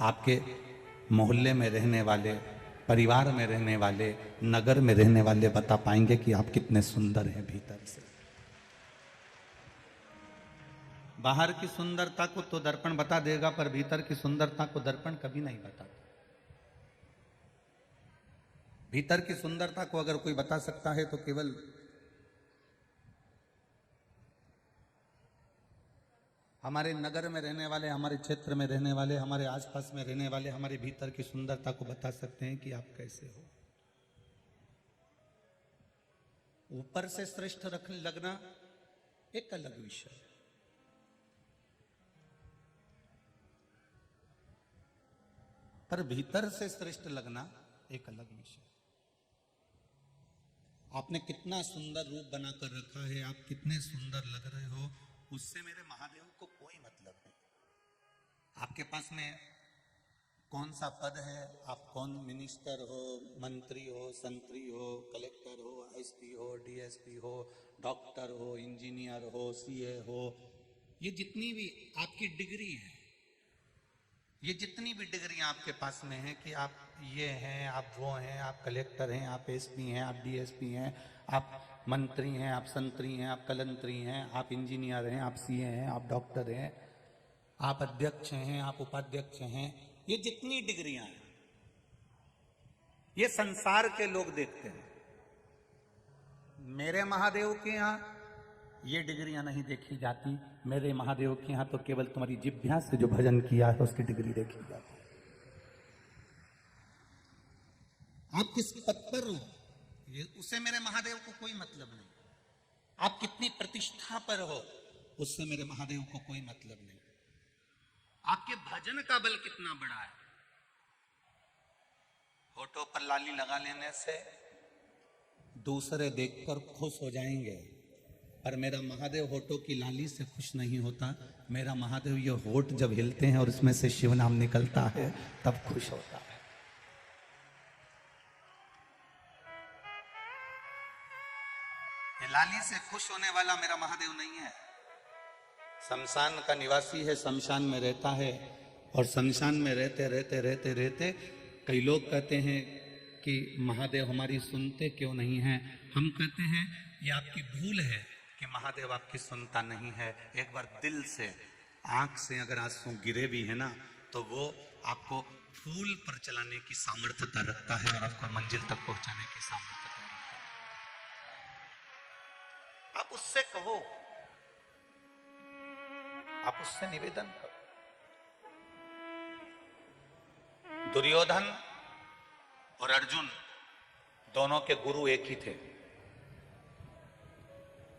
आपके मोहल्ले में रहने वाले, परिवार में रहने वाले, नगर में रहने वाले बता पाएंगे कि आप कितने सुंदर हैं भीतर से। बाहर की सुंदरता को तो दर्पण बता देगा, पर भीतर की सुंदरता को दर्पण कभी नहीं बताता। भीतर की सुंदरता को अगर कोई बता सकता है तो केवल हमारे नगर में रहने वाले, हमारे क्षेत्र में रहने वाले, हमारे आसपास में रहने वाले हमारे भीतर की सुंदरता को बता सकते हैं कि आप कैसे हो। ऊपर से श्रेष्ठ रखने लगना एक अलग विषय है, पर भीतर से श्रेष्ठ लगना एक अलग विषय है। आपने कितना सुंदर रूप बनाकर रखा है, आप कितने सुंदर लग रहे हो, उससे मेरे महादेव को कोई मतलब नहीं। आपके पास में कौन सा पद है, आप कौन मिनिस्टर हो, मंत्री हो, संतरी हो, कलेक्टर हो, एसपी हो, डीएसपी हो, डॉक्टर हो, इंजीनियर हो, सीए हो, ये जितनी भी आपकी डिग्री है, ये जितनी भी डिग्रियां आपके पास में हैं कि आप ये हैं, आप वो हैं, आप कलेक्टर हैं, आप एसपी हैं, आप डीएसपी हैं, आप मंत्री हैं, आप संतरी हैं, आप कलंतरी हैं, आप इंजीनियर हैं, आप सीए हैं, आप डॉक्टर हैं, आप अध्यक्ष हैं, आप उपाध्यक्ष हैं, ये जितनी डिग्रियां हैं ये संसार के लोग देखते हैं। मेरे महादेव के यहां ये डिग्रियां नहीं देखी जाती। मेरे महादेव के यहां तो केवल तुम्हारी जिभ्या से जो भजन किया है उसकी डिग्री देखी जाती। आप किस पद पर हो ये उससे मेरे महादेव को कोई मतलब नहीं। आप कितनी प्रतिष्ठा पर हो उससे मेरे महादेव को कोई मतलब नहीं। आपके भजन का बल कितना बड़ा है। होठों पर लाली लगा लेने से दूसरे देखकर खुश हो जाएंगे, पर मेरा महादेव होठों की लाली से खुश नहीं होता। मेरा महादेव ये होठ जब हिलते हैं और इसमें से शिव नाम निकलता है तब खुश होता है। ये लाली से खुश होने वाला मेरा महादेव नहीं है। शमशान का निवासी है, शमशान में रहता है, और शमशान में रहते रहते रहते रहते कई लोग कहते हैं कि महादेव हमारी सुनते क्यों नहीं हैं। हम कहते हैं ये आपकी भूल है कि महादेव आपकी सुनता नहीं है। एक बार दिल से, आंख से अगर आंसू गिरे भी है ना तो वो आपको फूल पर चलाने की सामर्थ्यता रखता है और आपको मंजिल तक पहुंचाने की सामर्थ्यता रखता है। आप उससे कहो, आप उससे निवेदन करो। दुर्योधन और अर्जुन दोनों के गुरु एक ही थे।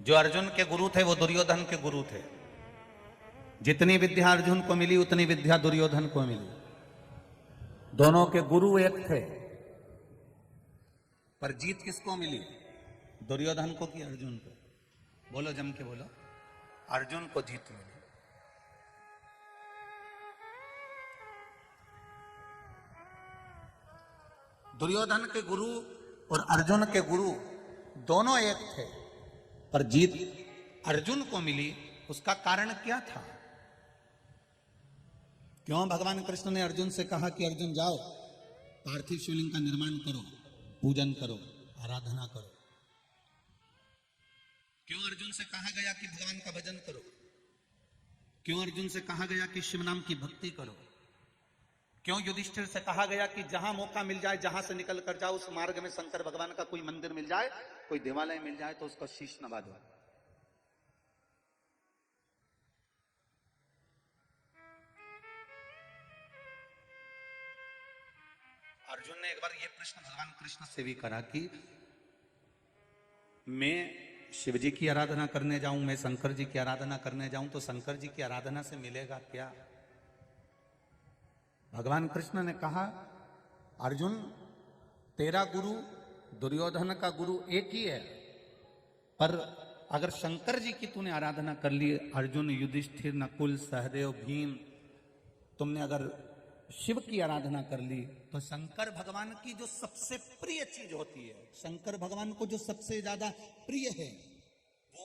जो अर्जुन के गुरु थे वो दुर्योधन के गुरु थे। जितनी विद्या अर्जुन को मिली उतनी विद्या दुर्योधन को मिली। दोनों के गुरु एक थे, पर जीत किसको मिली? दुर्योधन को कि अर्जुन को? बोलो, जम के बोलो। अर्जुन को जीत मिली। दुर्योधन के गुरु और अर्जुन के गुरु दोनों एक थे, पर जीत अर्जुन को मिली। उसका कारण क्या था? क्यों भगवान कृष्ण ने अर्जुन से कहा कि अर्जुन जाओ पार्थिव शिवलिंग का निर्माण करो, पूजन करो, आराधना करो? क्यों अर्जुन से कहा गया कि भगवान का भजन करो? क्यों अर्जुन से कहा गया कि शिव नाम की भक्ति करो? क्यों युधिष्ठिर से कहा गया कि जहां मौका मिल जाए, जहां से निकल कर जाओ, उस मार्ग में शंकर भगवान का कोई मंदिर मिल जाए, कोई देवालय मिल जाए तो उसका शीश नवा दो? अर्जुन ने एक बार यह प्रश्न भगवान कृष्ण से भी करा कि मैं शिव जी की आराधना करने जाऊं, मैं शंकर जी की आराधना करने जाऊं तो शंकर जी की आराधना से मिलेगा क्या? भगवान कृष्ण ने कहा, अर्जुन तेरा गुरु दुर्योधन का गुरु एक ही है, पर अगर शंकर जी की तूने आराधना कर ली, अर्जुन, युधिष्ठिर, नकुल, सहदेव, भीम, तुमने अगर शिव की आराधना कर ली तो शंकर भगवान की जो सबसे प्रिय चीज होती है, शंकर भगवान को जो सबसे ज्यादा प्रिय है, वो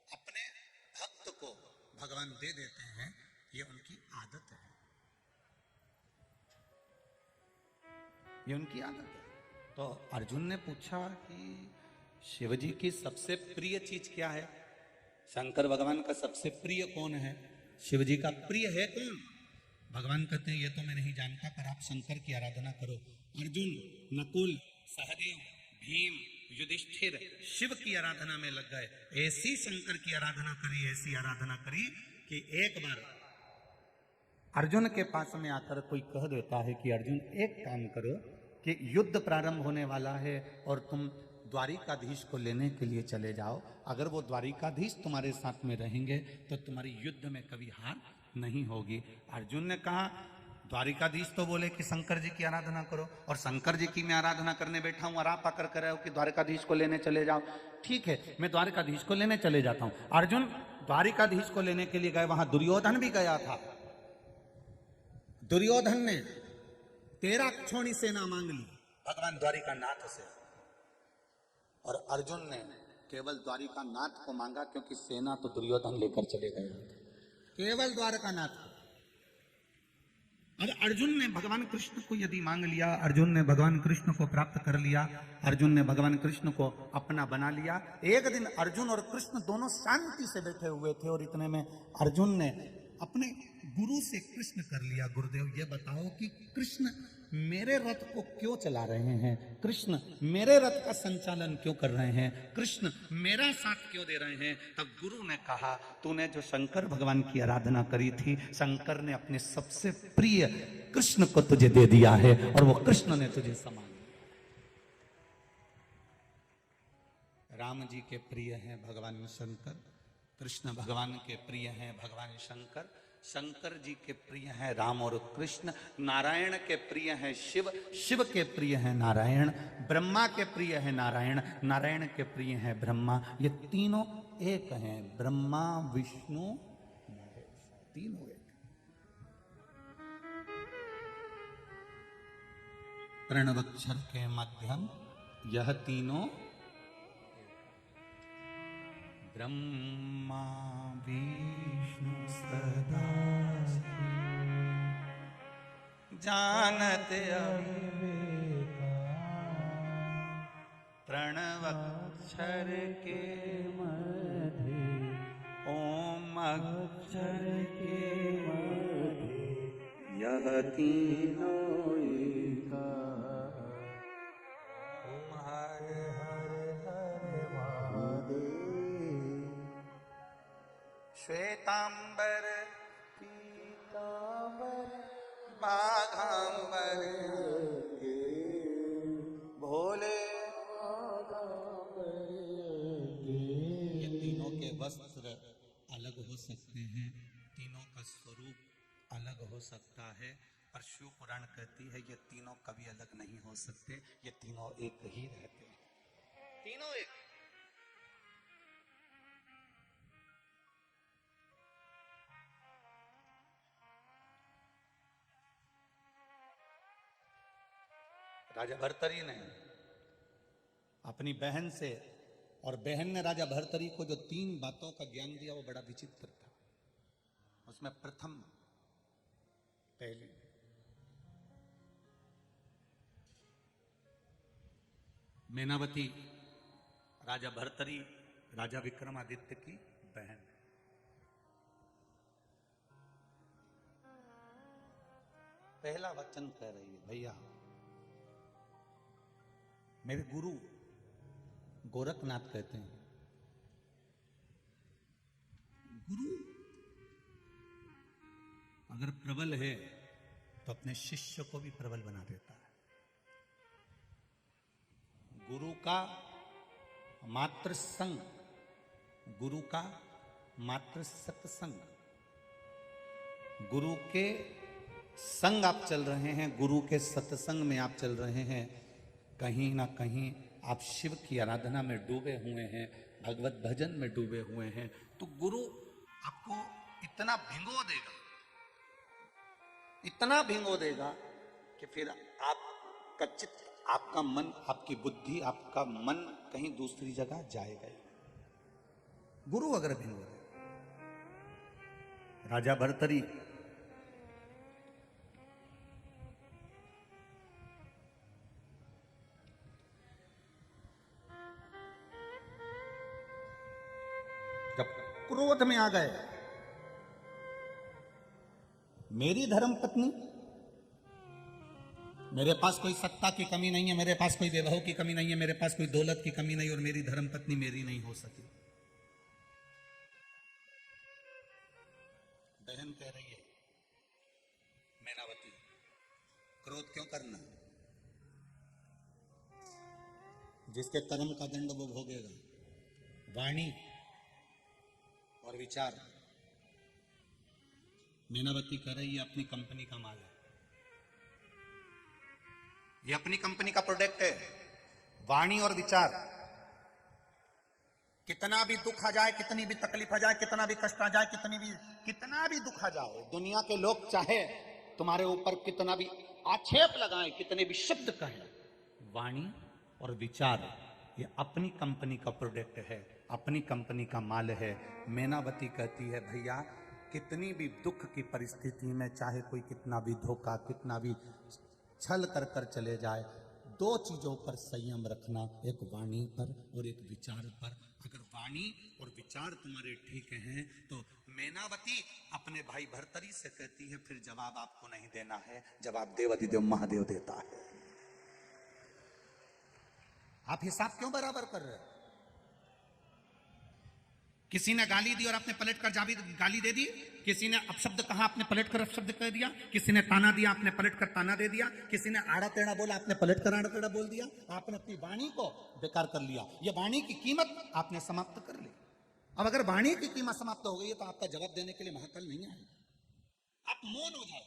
अपने भक्त को भगवान दे देते हैं। ये उनकी आदत है। ये उनकी आदत है। तो अर्जुन ने पूछा कि शिव जी की सबसे प्रिय चीज क्या है? शंकर भगवान का सबसे प्रिय कौन है? शिव जी का प्रिय है कौन? भगवान कहते हैं ये तो मैं नहीं जानता, पर आप शंकर की आराधना करो। अर्जुन, नकुल, सहदेव, भीम, युधिष्ठिर शिव की आराधना में लग गए। ऐसी शंकर की आराधना करी, ऐसी आराधना करी कि एक बार अर्जुन के पास में आकर कोई कह देता है कि अर्जुन एक काम करो कि युद्ध प्रारंभ होने वाला है और तुम द्वारिकाधीश को लेने के लिए चले जाओ। अगर वो द्वारिकाधीश तुम्हारे साथ में रहेंगे तो तुम्हारी युद्ध में कभी हार नहीं होगी। अर्जुन ने कहा द्वारिकाधीश तो बोले कि शंकर जी की आराधना करो, और शंकर जी की मैं आराधना करने बैठा हूं और आप आकर कह रहे हो कि द्वारिकाधीश को लेने चले जाओ। ठीक है, मैं द्वारिकाधीश को लेने चले जाता हूं। अर्जुन द्वारिकाधीश को लेने के लिए गए, वहां दुर्योधन भी गया था। दुर्योधन ने 13 क्षोणी सेना मांग ली भगवान द्वारिकानाथ से, और अर्जुन ने केवल द्वारिकानाथ को मांगा, क्योंकि सेना तो दुर्योधन लेकर चले गए, केवल द्वारकानाथ को। अब अर्जुन ने भगवान कृष्ण को यदि मांग लिया, अर्जुन ने भगवान कृष्ण को प्राप्त कर लिया, अर्जुन ने भगवान कृष्ण को अपना बना लिया। एक दिन अर्जुन और कृष्ण दोनों शांति से बैठे हुए थे, और इतने में अर्जुन ने अपने गुरु से कृष्ण कर लिया, गुरुदेव ये बताओ कि कृष्ण मेरे रथ को क्यों चला रहे हैं? कृष्ण मेरे रथ का संचालन क्यों कर रहे हैं? कृष्ण मेरा साथ क्यों दे रहे हैं? तब गुरु ने कहा तूने जो शंकर भगवान की आराधना करी थी, शंकर ने अपने सबसे प्रिय कृष्ण को तुझे दे दिया है, और वो कृष्ण ने तुझे समान। राम जी के प्रिय हैं भगवान शंकर, कृष्ण भगवान के प्रिय हैं भगवान शंकर, शंकर जी के प्रिय हैं राम और कृष्ण, नारायण के प्रिय हैं शिव, शिव के प्रिय हैं नारायण, ब्रह्मा के प्रिय हैं नारायण, नारायण के प्रिय हैं ब्रह्मा। ये तीनों एक हैं, ब्रह्मा विष्णु तीनों एक। प्रणवाक्षर के माध्यम यह तीनों ब्रह्मा विष्णु सदा जानत अविवेका, प्रणवाक्षर के मध्य ओम अक्षर के मध्य यह तीनों एका। ओम हर हर हर महादेव। श्वेतांबर पीतांबर बाघांबर भोले, ये तीनों के वस्त्र अलग हो सकते हैं, तीनों का स्वरूप अलग हो सकता है, पर शिव पुराण कहती है ये तीनों कभी अलग नहीं हो सकते, ये तीनों एक ही रहते हैं, तीनों एक। राजा भर्तरी ने अपनी बहन से, और बहन ने राजा भर्तरी को जो 3 बातों का ज्ञान दिया वो बड़ा विचित्र था। उसमें प्रथम पहली मैनावती राजा भर्तरी राजा विक्रमादित्य की बहन, पहला वचन कह रही है भैया मेरे गुरु गोरखनाथ कहते हैं, गुरु अगर प्रबल है तो अपने शिष्य को भी प्रबल बना देता है। गुरु का मात्र संग, गुरु का मात्र सत्संग, गुरु के संग आप चल रहे हैं, गुरु के सत्संग में आप चल रहे हैं, कहीं ना कहीं आप शिव की आराधना में डूबे हुए हैं, भगवत भजन में डूबे हुए हैं, तो गुरु आपको इतना भिंगो देगा, इतना भिंगो देगा कि फिर आपका चित्त, आपका मन, आपकी बुद्धि, आपका मन कहीं दूसरी जगह जाएगा ही। गुरु अगर भिंगो दे। राजा भर्तरी, 3 क्रोध में आ गए, मेरी धर्म पत्नी, मेरे पास कोई सत्ता की कमी नहीं है, मेरे पास कोई वैभव की कमी नहीं है, मेरे पास कोई दौलत की कमी नहीं, और मेरी धर्म पत्नी मेरी नहीं हो सकी। बहन कह रही है, मैनावती, क्रोध क्यों करना, जिसके कर्म का दंड वो भोगेगा। वाणी और विचार, मैनावती कह रही है अपनी कंपनी का माल है, ये अपनी कंपनी का प्रोडक्ट है। वाणी और विचार, कितना भी दुख आ जाए, कितनी भी तकलीफ आ जाए, कितना भी कष्ट आ जाए, कितना भी दुख आ जाए, दुनिया के लोग चाहे तुम्हारे ऊपर कितना भी आक्षेप लगाएं, कितने भी शब्द कहें, वाणी और विचार ये अपनी कंपनी का प्रोडक्ट है, अपनी कंपनी का माल है। मैनावती कहती है भैया, कितनी भी दुख की परिस्थिति में चाहे कोई कितना भी धोखा, कितना भी छल कर कर चले जाए, दो चीजों पर संयम रखना, एक वाणी पर और एक विचार पर। अगर वाणी और विचार तुम्हारे ठीक हैं तो मैनावती अपने भाई भर्तरी से कहती है फिर जवाब आपको नहीं देना है, जवाब देवाधिदेव महादेव देता है। आप हिसाब क्यों बराबर कर रहे हो? किसी ने गाली दी और आपने पलट कर गाली दे दी, किसी ने अपशब्द कहा आपने पलट कर अपशब्द कह दिया, किसी ने ताना दिया आपने पलट कर ताना दे दिया, किसी ने आड़ा टेढ़ा बोला आपने पलट कर आड़ा टेढ़ा बोल दिया, आपने अपनी वाणी को बेकार कर लिया, ये वाणी की कीमत आपने समाप्त कर ली। अब अगर वाणी की कीमत समाप्त हो गई है तो आपका जवाब देने के लिए महाकाल नहीं आएगा। आप मौन हो जाओ,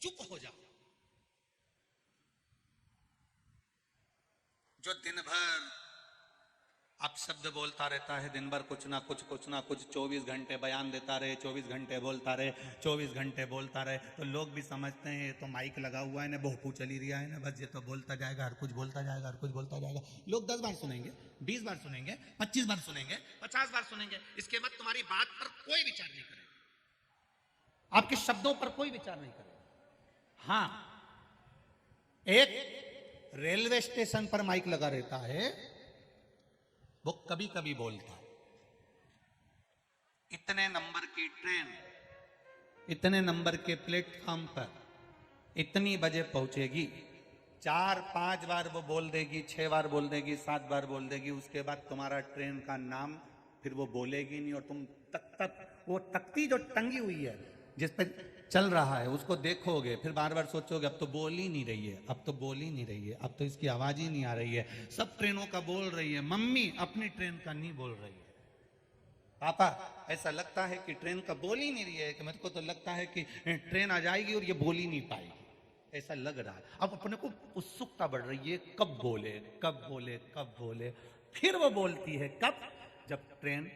चुप हो जाओ। जो दिन भर अब शब्द बोलता रहता है, दिन भर कुछ ना कुछ 24 घंटे बयान देता रहे, 24 घंटे बोलता रहे, 24 घंटे बोलता रहे, तो लोग भी समझते हैं ये तो माइक लगा हुआ है ना, भोपू चली रहा है ना, बस ये तो बोलता जाएगा, हर कुछ बोलता जाएगा, हर कुछ बोलता जाएगा। लोग 10 बार सुनेंगे, 20 बार सुनेंगे, 25 बार सुनेंगे, 50 बार सुनेंगे, इसके बाद तुम्हारी बात पर कोई विचार नहीं करेगा, आपके शब्दों पर कोई विचार नहीं करेगा। हाँ, एक रेलवे स्टेशन पर माइक लगा रहता है, वो कभी कभी बोलता है, इतने नंबर की ट्रेन इतने नंबर के प्लेटफॉर्म पर इतनी बजे पहुंचेगी, 4-5 बार वो बोल देगी, 6 बार बोल देगी, 7 बार बोल देगी, उसके बाद तुम्हारा ट्रेन का नाम फिर वो बोलेगी नहीं, और तुम वो तख्ती जो टंगी हुई है जिस पे चल रहा है उसको देखोगे, फिर बार बार सोचोगे अब तो बोल ही नहीं रही है, अब तो बोल ही नहीं रही है, अब तो इसकी आवाज ही नहीं आ रही है, सब ट्रेनों का बोल रही है, मम्मी अपनी ट्रेन का नहीं बोल रही है, पापा ऐसा लगता है कि ट्रेन का बोल ही नहीं रही है, कि मेरे को तो लगता है कि ट्रेन आ जाएगी और ये बोल ही नहीं पाएगी, ऐसा लग रहा है। अब अपने को उत्सुकता बढ़ रही है, कब बोले कब बोले कब बोले। फिर वो बोलती है कब, जब ट्रेन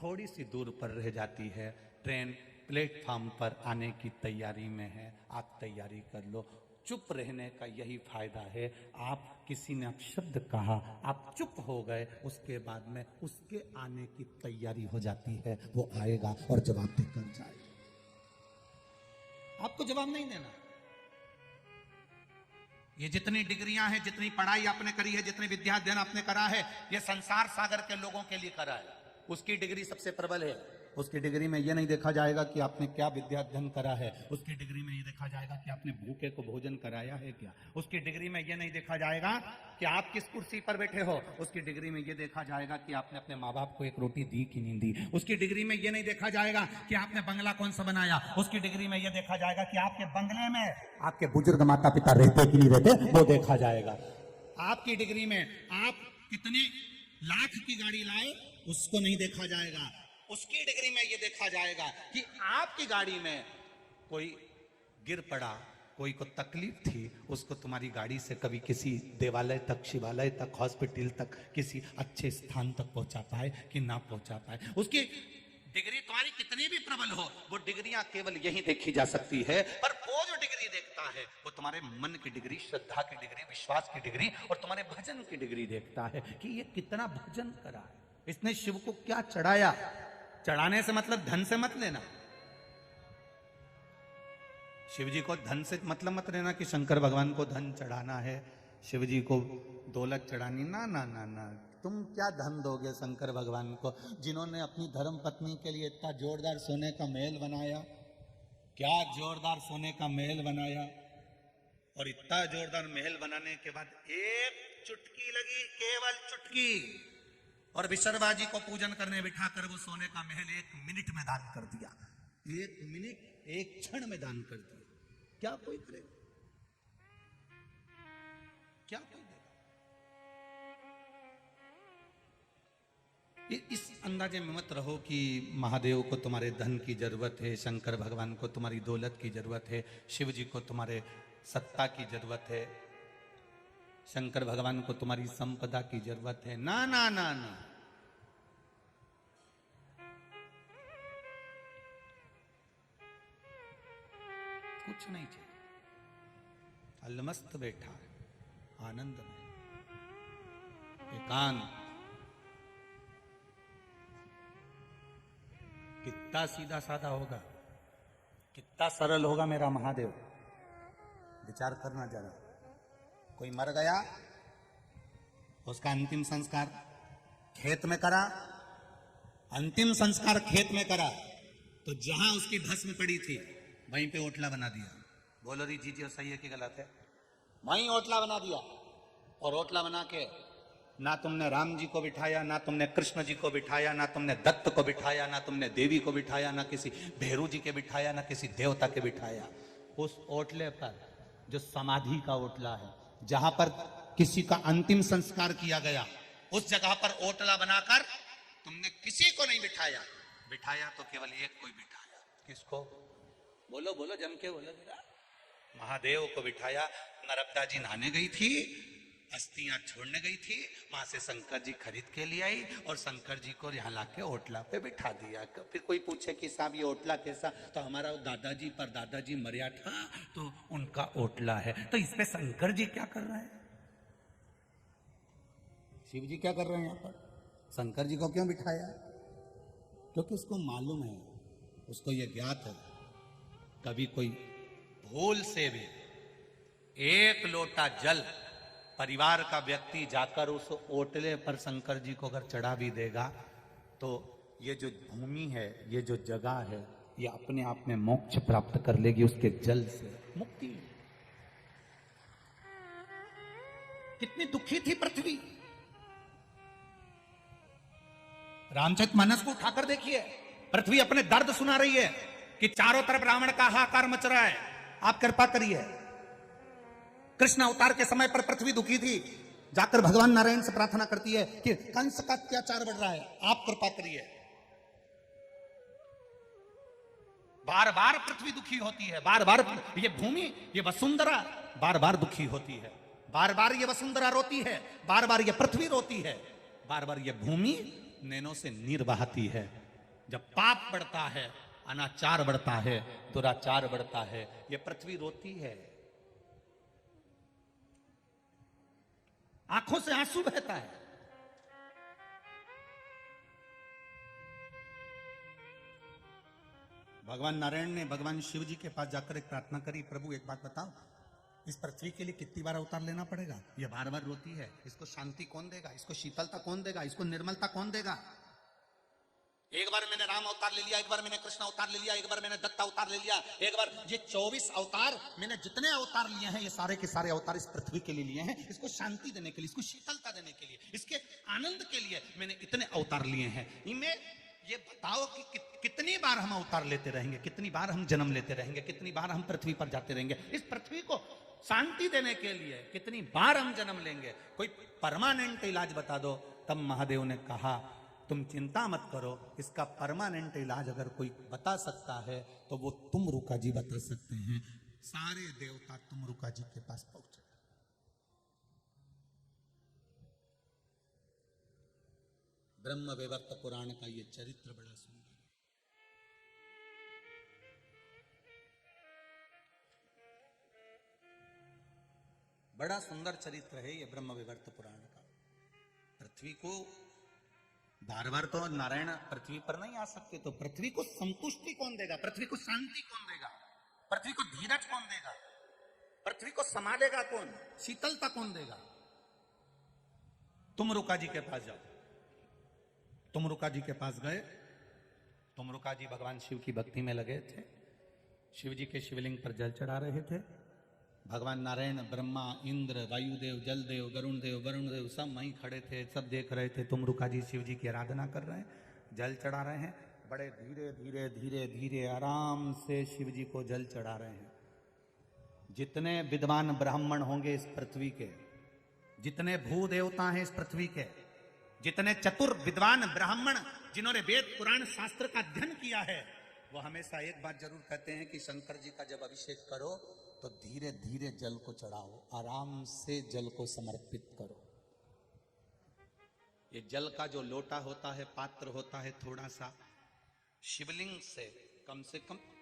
थोड़ी सी दूर पर रह जाती है, ट्रेन प्लेटफॉर्म पर आने की तैयारी में है, आप तैयारी कर लो। चुप रहने का यही फायदा है। आप किसी ने अपशब्द कहा, आप चुप हो गए, उसके बाद में उसके आने की तैयारी हो जाती है, वो आएगा और जवाब देकर जाएगा। आपको जवाब नहीं देना। ये जितनी डिग्रियां हैं, जितनी पढ़ाई आपने करी है, जितनी विद्या अध्ययन आपने करा है, ये संसार सागर के लोगों के लिए करा है, उसकी डिग्री सबसे प्रबल है। उसकी डिग्री में यह नहीं देखा जाएगा कि आपने क्या विद्या अध्ययन करा है, उसकी डिग्री में यह देखा जाएगा कि आपने भूखे को भोजन कराया है क्या, उसकी डिग्री में यह नहीं देखा जाएगा कि आप किस कुर्सी पर बैठे हो, उसकी डिग्री में यह देखा जाएगा कि आपने अपने माँ बाप को एक रोटी दी कि नहीं दी, उसकी डिग्री में यह नहीं देखा जाएगा कि आपने बंगला कौन सा बनाया, उसकी डिग्री में यह देखा जाएगा कि आपके बंगले में आपके बुजुर्ग माता पिता रहते कि नहीं रहते, वो देखा जाएगा। आपकी डिग्री में आप कितने लाख की गाड़ी लाए, उसको नहीं देखा जाएगा। उसकी डिग्री में यह देखा जाएगा कि आपकी गाड़ी में कोई गिर पड़ा, कोई को तकलीफ थी, उसको तुम्हारी गाड़ी से कभी किसी देवालय तक, शिवालय तक, हॉस्पिटल तक, किसी अच्छे स्थान तक पहुंचा पाए कि ना पहुंचा पाए। उसकी डिग्री तुम्हारी कितनी भी प्रबल हो, वो डिग्रियां केवल यही देखी जा सकती है। पर वो जो डिग्री देखता है वो तुम्हारे मन की डिग्री, श्रद्धा की डिग्री, विश्वास की डिग्री और तुम्हारे भजन की डिग्री देखता है कि ये कितना भजन करा है, इसने शिव को क्या चढ़ाया। चढ़ाने से मतलब धन से मत लेना, शिव जी को धन से मतलब मत लेना कि शंकर भगवान को धन चढ़ाना है, शिव जी को दौलत चढ़ानी, ना ना ना ना। तुम क्या धन दोगे शंकर भगवान को, जिन्होंने अपनी धर्म पत्नी के लिए इतना जोरदार सोने का महल बनाया, क्या जोरदार सोने का महल बनाया, और इतना जोरदार महल बनाने के बाद एक चुटकी लगी, केवल चुटकी, और विशर्वा जी को पूजन करने बिठाकर वो सोने का महल 1 मिनट में दान कर दिया। 1 मिनट, 1 क्षण में दान कर दिया। क्या कोई करेगा? क्या कोई देगा? इस अंदाजे में मत रहो कि महादेव को तुम्हारे धन की जरूरत है, शंकर भगवान को तुम्हारी दौलत की जरूरत है, शिव जी को तुम्हारे सत्ता की जरूरत है, शंकर भगवान को तुम्हारी संपदा की जरूरत है। ना ना ना ना, कुछ नहीं चाहिए। अलमस्त बैठा है, आनंद में, एकांत। कितना सीधा साधा होगा, कितना सरल होगा मेरा महादेव, विचार करना जरा। कोई मर गया, उसका अंतिम संस्कार खेत में करा, अंतिम संस्कार खेत में करा, तो जहां उसकी भस्म पड़ी थी वहीं पे ओटला बना दिया। बोलो री जी सही है कि गलत है? वहीं ओटला बना दिया, और ओटला बना के ना तुमने राम जी को बिठाया, ना तुमने कृष्ण जी को बिठाया, ना तुमने दत्त को बिठाया, ना तुमने देवी को बिठाया, ना किसी भैरू जी के बिठाया, ना किसी देवता के बिठाया। उस ओटले पर जो समाधि का ओटला है, जहां पर किसी का अंतिम संस्कार किया गया, उस जगह पर ओटला बनाकर तुमने किसी को नहीं बिठाया। बिठाया तो केवल एक कोई बिठाया। किसको? बोलो बोलो, जम के बोलो जरा। महादेव को बिठाया। नर्मदा जी नहाने गई थी, अस्थियां छोड़ने गई थी, वहां से शंकर जी खरीद के ले आई और शंकर जी को यहाँ लाके ओटला पे बिठा दिया। फिर कोई पूछे कि साहब ये ओटला कैसा, तो हमारा दादाजी पर दादाजी मरिया था तो उनका ओटला है। तो इस पे शंकर जी क्या कर रहे हैं, शिव जी क्या कर रहे हैं यहाँ पर? शंकर जी को क्यों बिठाया? क्योंकि उसको मालूम है, उसको ये ज्ञात है, कभी कोई भूल से भी 1 लोटा जल परिवार का व्यक्ति जाकर उस ओटले पर शंकर जी को अगर चढ़ा भी देगा, तो ये जो भूमि है, ये जो जगह है, ये अपने आप में मोक्ष प्राप्त कर लेगी, उसके जल से मुक्ति। कितनी दुखी थी पृथ्वी। रामचरितमानस को उठाकर देखिए, पृथ्वी अपने दर्द सुना रही है कि चारों तरफ रावण का हाहाकार मच रहा है, आप कृपा करिए। कृष्ण अवतार के समय पर पृथ्वी दुखी थी, जाकर भगवान नारायण से प्रार्थना करती है कि कंस का अत्याचार बढ़ रहा है, आप कृपा करिए। बार बार पृथ्वी दुखी होती है, बार बार ये भूमि, ये वसुंधरा बार बार दुखी होती है, बार बार ये वसुंधरा रोती है, बार बार ये पृथ्वी रोती है, बार बार ये भूमि नैनों से नीर बहाती है। जब पाप बढ़ता है, अनाचार बढ़ता है, दुराचार बढ़ता है, ये पृथ्वी रोती है, आंखों से आंसू बहता है। भगवान नारायण ने भगवान शिव जी के पास जाकर एक प्रार्थना करी, प्रभु एक बात बताओ, इस पृथ्वी के लिए कितनी बार अवतार लेना पड़ेगा? ये बार बार रोती है, इसको शांति कौन देगा, इसको शीतलता कौन देगा, इसको निर्मलता कौन देगा? एक बार मैंने राम अवतार ले लिया, एक बार मैंने कृष्ण अवतार ले लिया, एक बार मैंने दत्त अवतार ले लिया, एक बार ये 24 अवतार मैंने जितने अवतार लिए हैं, ये सारे के सारे अवतार इस पृथ्वी के लिए लिए हैं, इसको शांति देने के लिए, इसको शीतलता देने के लिए, इसके आनंद के लिए मैंने इतने अवतार लिए हैं। इनमें ये बताओ कि कितनी बार हम अवतार लेते रहेंगे, कितनी बार हम जन्म लेते रहेंगे, कितनी बार हम पृथ्वी पर जाते रहेंगे, इस पृथ्वी को शांति देने के लिए कितनी बार हम जन्म लेंगे? कोई परमानेंट इलाज बता दो। तब महादेव ने कहा, तुम चिंता मत करो, इसका परमानेंट इलाज अगर कोई बता सकता है तो वो तुमरुका जी बता सकते हैं। सारे देवता तुमरुका जी के पास पहुंचे। ब्रह्म वैवर्त पुराण का ये चरित्र बड़ा सुंदर है। बड़ा सुंदर चरित्र है ये ब्रह्म वैवर्त पुराण का। पृथ्वी को बार बार तो नारायण पृथ्वी पर नहीं आ सकते, तो पृथ्वी को संतुष्टि कौन देगा, पृथ्वी को शांति कौन देगा, पृथ्वी को धीरज कौन देगा, पृथ्वी को संभालेगा कौन, शीतलता कौन देगा? तुमरुका जी के पास जाओ। तुमरुका जी के पास गए। तुमरुका जी भगवान शिव की भक्ति में लगे थे। शिव जी के शिवलिंग पर जल चढ़ा रहे थे। भगवान नारायण, ब्रह्मा, इंद्र, वायुदेव, जलदेव, वरुण देव सब वहीं खड़े थे, सब देख रहे थे। तुमरुका जी शिव जी की आराधना कर रहे हैं, जल चढ़ा रहे हैं। बड़े धीरे धीरे धीरे धीरे आराम से शिव जी को जल चढ़ा रहे हैं। जितने विद्वान ब्राह्मण होंगे इस पृथ्वी के, जितने भू देवता हैं इस पृथ्वी के, जितने चतुर विद्वान ब्राह्मण जिन्होंने वेद पुराण शास्त्र का अध्ययन किया है, वो हमेशा एक बात जरूर कहते हैं कि शंकर जी का जब अभिषेक करो तो धीरे धीरे जल को चढ़ाओ, आराम से जल को समर्पित करो। ये जल का जो लोटा होता है, पात्र होता है, थोड़ा सा शिवलिंग से कम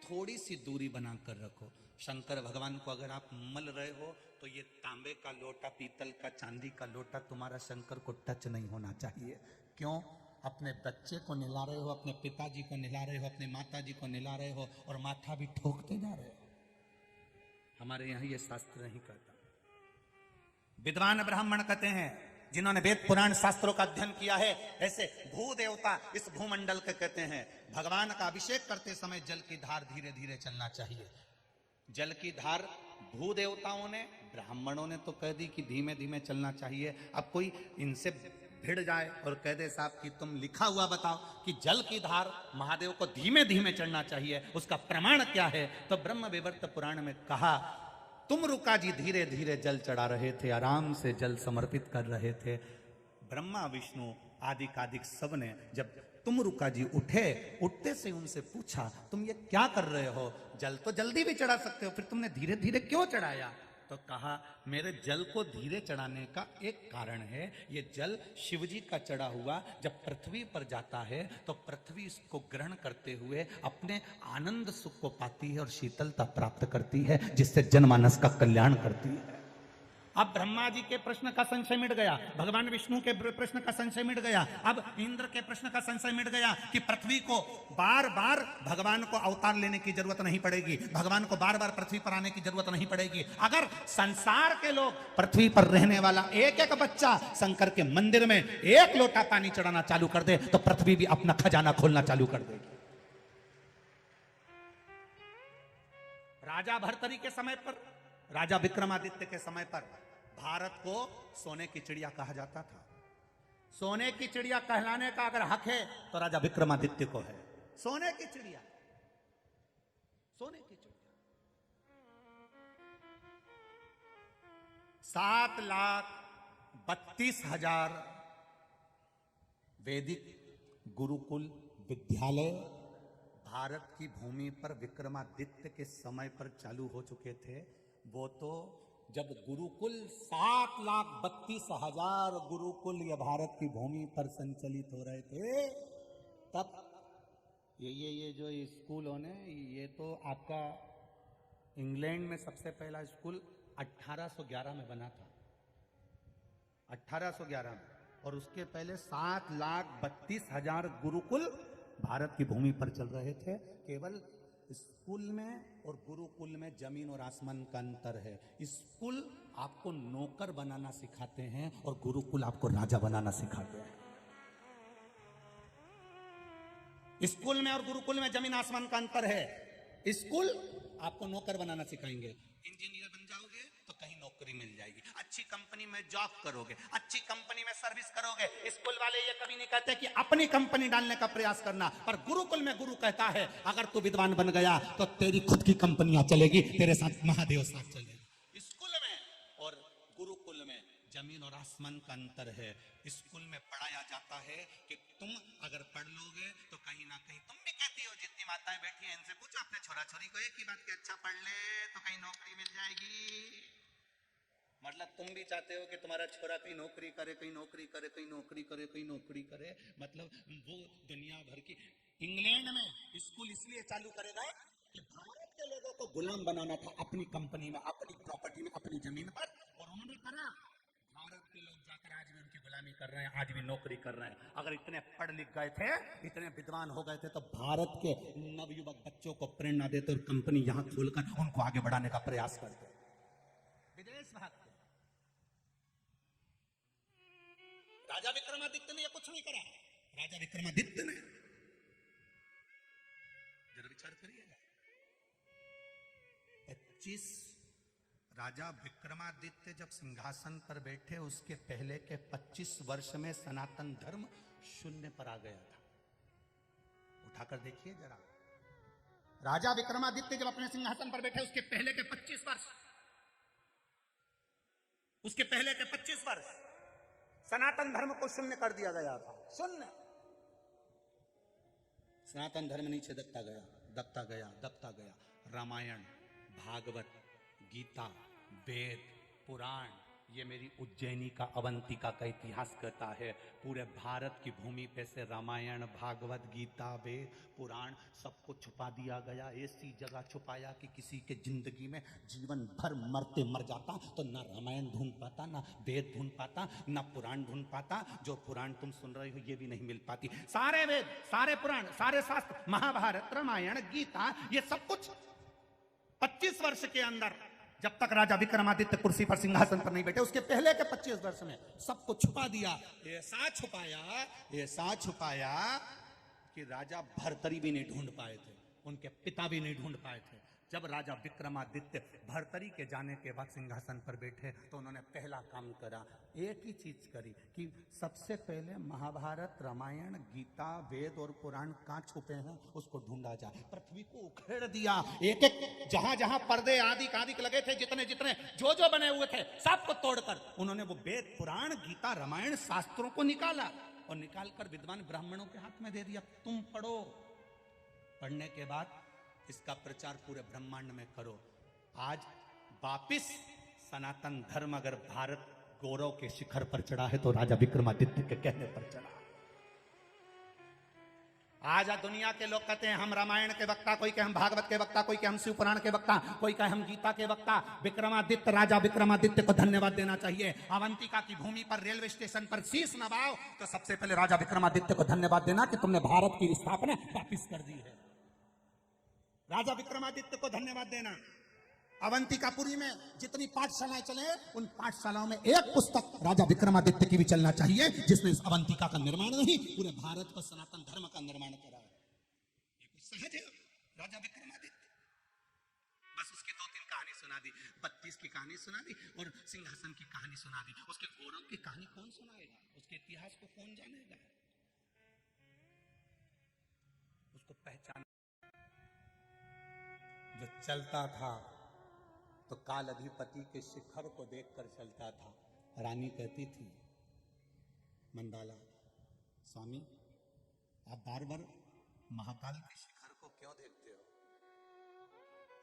थोड़ी सी दूरी बनाकर रखो। शंकर भगवान को अगर आप मल रहे हो तो ये तांबे का लोटा, पीतल का, चांदी का लोटा तुम्हारा शंकर को टच नहीं होना चाहिए। क्यों? अपने बच्चे को निला रहे हो, अपने पिताजी को निला रहे हो, अपने माताजी को निला रहे हो और माथा भी ठोकते जा रहे हो। हमारे यहां ये शास्त्र नहीं कहता। विद्वान ब्राह्मण कहते हैं जिन्होंने वेद पुराण शास्त्रों का अध्ययन किया है, ऐसे भू देवता इस भूमंडल के कहते हैं भगवान का अभिषेक करते समय जल की धार धीरे धीरे चलना चाहिए। जल की धार भू देवताओं ने, ब्राह्मणों ने तो कह दी कि धीमे धीमे चलना चाहिए। अब कोई इनसे भिड़ जाए और कह दे साहब कि तुम लिखा हुआ बताओ कि जल की धार महादेव को धीमे धीमे चढ़ना चाहिए, उसका प्रमाण क्या है? तो ब्रह्म वैवर्त पुराण में कहा तुमरुका जी धीरे धीरे जल चढ़ा रहे थे, आराम से जल समर्पित कर रहे थे। ब्रह्मा विष्णु आदि कादिक सब ने जब तुमरुका जी उठे, उठते से उनसे पूछा तुम ये क्या कर रहे हो? जल तो जल्दी भी चढ़ा सकते हो, फिर तुमने धीरे धीरे क्यों चढ़ाया? तो कहा मेरे जल को धीरे चढ़ाने का एक कारण है, ये जल शिव जी का चढ़ा हुआ जब पृथ्वी पर जाता है तो पृथ्वी इसको ग्रहण करते हुए अपने आनंद सुख को पाती है और शीतलता प्राप्त करती है, जिससे जनमानस का कल्याण करती है। अब ब्रह्मा जी के प्रश्न का संशय मिट गया, भगवान विष्णु के प्रश्न का संशय मिट गया, अब इंद्र के प्रश्न का संशय मिट गया कि पृथ्वी को बार बार भगवान को अवतार लेने की जरूरत नहीं पड़ेगी, भगवान को बार बार पृथ्वी पर आने की जरूरत नहीं पड़ेगी। अगर संसार के लोग, पृथ्वी पर रहने वाला एक एक बच्चा शंकर के मंदिर में एक लोटा पानी चढ़ाना चालू कर दे तो पृथ्वी भी अपना खजाना खोलना चालू कर देगी। राजा भर्तरी के समय पर, राजा विक्रमादित्य के समय पर भारत को सोने की चिड़िया कहा जाता था। सोने की चिड़िया कहलाने का अगर हक है तो राजा विक्रमादित्य को है। सोने की चिड़िया, सोने की चिड़िया। 7,32,000 वैदिक गुरुकुल विद्यालय भारत की भूमि पर विक्रमादित्य के समय पर चालू हो चुके थे। वो तो जब गुरुकुल 7,32,000 गुरुकुल ये भारत की भूमि पर संचालित हो रहे थे, तब ये जो स्कूल होने, ये तो आपका इंग्लैंड में सबसे पहला स्कूल 1811 में बना था, 1811 में, और उसके पहले 7,32,000 गुरुकुल भारत की भूमि पर चल रहे थे। केवल स्कूल में और गुरुकुल में जमीन और आसमान का अंतर है। स्कूल आपको नौकर बनाना सिखाते हैं और गुरुकुल आपको राजा बनाना सिखाते हैं। स्कूल में और गुरुकुल में जमीन आसमान का अंतर है। स्कूल आपको नौकर बनाना सिखाएंगे, इंजीनियर बन जाओगे तो कहीं नौकरी मिल जाएगी, अच्छी कंपनी में जॉब करोगे, अच्छी कंपनी में सर्विस करोगे। स्कूल वाले ये कभी नहीं कहते कि अपनी कंपनी डालने का प्रयास करना, पर गुरुकुल में गुरु कहता है अगर तू विद्वान बन गया तो तेरी खुद की कंपनियां चलेगी, तेरे साथ महादेव साथ चलेगी। स्कूल में और गुरुकुल में जमीन और आसमान का अंतर है। स्कूल में पढ़ाया जाता है कि तुम अगर पढ़ लोगे तो कहीं ना कहीं, तुम भी कहती हो, जितनी माताएं बैठी हैं इनसे पूछो अपने छोरा छोरी को एक ही बात कि अच्छा पढ़ ले तो कहीं नौकरी मिल जाएगी। मतलब तुम भी चाहते हो कि तुम्हारा छोरा कहीं नौकरी करे, कहीं नौकरी करे, कहीं नौकरी करे, कहीं नौकरी करे। मतलब वो दुनिया भर की, इंग्लैंड में स्कूल इसलिए चालू करेगा कि भारत के लोगों को गुलाम बनाना था अपनी कंपनी में, अपनी प्रॉपर्टी में, अपनी जमीन पर, और उन्होंने करा। भारत के लोग जाकर आज भी उनकी गुलामी कर रहे हैं, आज भी नौकरी कर रहे हैं। अगर इतने पढ़ लिख गए थे, इतने विद्वान हो गए थे तो भारत के नवयुवक बच्चों को प्रेरणा देते और कंपनी यहां खोलकर उनको आगे बढ़ाने का प्रयास करते। विदेश भागते, राजा विक्रमादित्य ने यह कुछ नहीं करा। राजा विक्रमादित्य ने, जरा विचार करिएगा, 25 राजा विक्रमादित्य जब सिंहासन पर बैठे, उसके पहले के 25 वर्ष में सनातन धर्म शून्य पर आ गया था। उठाकर देखिए जरा, राजा विक्रमादित्य जब अपने सिंहासन पर बैठे, उसके पहले के 25 वर्ष, उसके पहले के 25 वर्ष सनातन धर्म को शून्य कर दिया गया था। शून्य। सनातन धर्म नीचे दबता गया, दबता गया, दबता गया। रामायण, भागवत, गीता, वेद, पुराण, ये मेरी उज्जैनी का, अवंतिका का इतिहास कहता है। पूरे भारत की भूमि पे से रामायण, भागवत, गीता, वेद, पुराण सबको छुपा दिया गया। ऐसी जगह छुपाया कि किसी के जिंदगी में जीवन भर मरते मर जाता तो ना रामायण ढूंढ पाता, ना वेद ढूंढ पाता, ना पुराण ढूंढ पाता। जो पुराण तुम सुन रहे हो ये भी नहीं मिल पाती। सारे वेद, सारे पुराण, सारे शास्त्र, महाभारत, रामायण, गीता, ये सब कुछ 25 वर्ष के अंदर, जब तक राजा विक्रमादित्य कुर्सी पर सिंहासन पर नहीं बैठे, उसके पहले के 25 वर्ष में सबको छुपा दिया। ऐसा छुपाया, ऐसा छुपाया कि राजा भर्तरी भी नहीं ढूंढ पाए थे, उनके पिता भी नहीं ढूंढ पाए थे। जब राजा विक्रमादित्य भर्तरी के जाने के बाद सिंहासन पर बैठे तो उन्होंने पहला काम करा, एक ही चीज करी कि सबसे पहले महाभारत, रामायण, गीता, वेद और पुराण कहाँ छुपे हैं उसको ढूंढा जाए। पृथ्वी को उखेड़ दिया, एक एक जहां जहां पर्दे आदि कादिक लगे थे, जितने जितने जो जो बने हुए थे, सबको तोड़कर उन्होंने वो वेद, पुराण, गीता, रामायण, शास्त्रों को निकाला और निकालकर विद्वान ब्राह्मणों के हाथ में दे दिया, तुम पढ़ो। पढ़ने के बाद इसका प्रचार पूरे ब्रह्मांड में करो। आज वापिस सनातन धर्म अगर भारत गौरव के शिखर पर चढ़ा है तो राजा विक्रमादित्य के कहने पर चढ़ा। आज दुनिया के लोग कहते हैं हम रामायण के वक्ता, कोई कहे हम भागवत के वक्ता, कोई कहे हम शिव पुराण के वक्ता, कोई कहे हम गीता के वक्ता। विक्रमादित्य, राजा विक्रमादित्य को धन्यवाद देना चाहिए। अवंतिका की भूमि पर रेलवे स्टेशन पर शीश नवाओ तो सबसे पहले राजा विक्रमादित्य को धन्यवाद देना कि तुमने भारत की स्थापना वापिस कर दी है। राजा विक्रमादित्य को धन्यवाद देना। अवंतिकापुरी में जितनी पाठशालाएं चले, उन पाठशालाओं में एक पुस्तक राजा विक्रमादित्य की भी चलना चाहिए, जिसने इस अवंतिका का निर्माण नहीं, पूरे भारत पर सनातन धर्म का निर्माण करा है। ये कुछ सहज है। राजा विक्रमादित्य, बस उसकी 2-3 कहानी सुना दी, 32 की कहानी सुना दी और सिंहासन की कहानी सुना दी। उसके गौरव की कहानी कौन सुनाएगा? उसके इतिहास को कौन जानेगा? उसको पहचान जो चलता था तो काल अधिपति के शिखर को देखकर चलता था। रानी कहती थी, मंडाला स्वामी आप बार बार महाकाल के शिखर को क्यों देखते हो?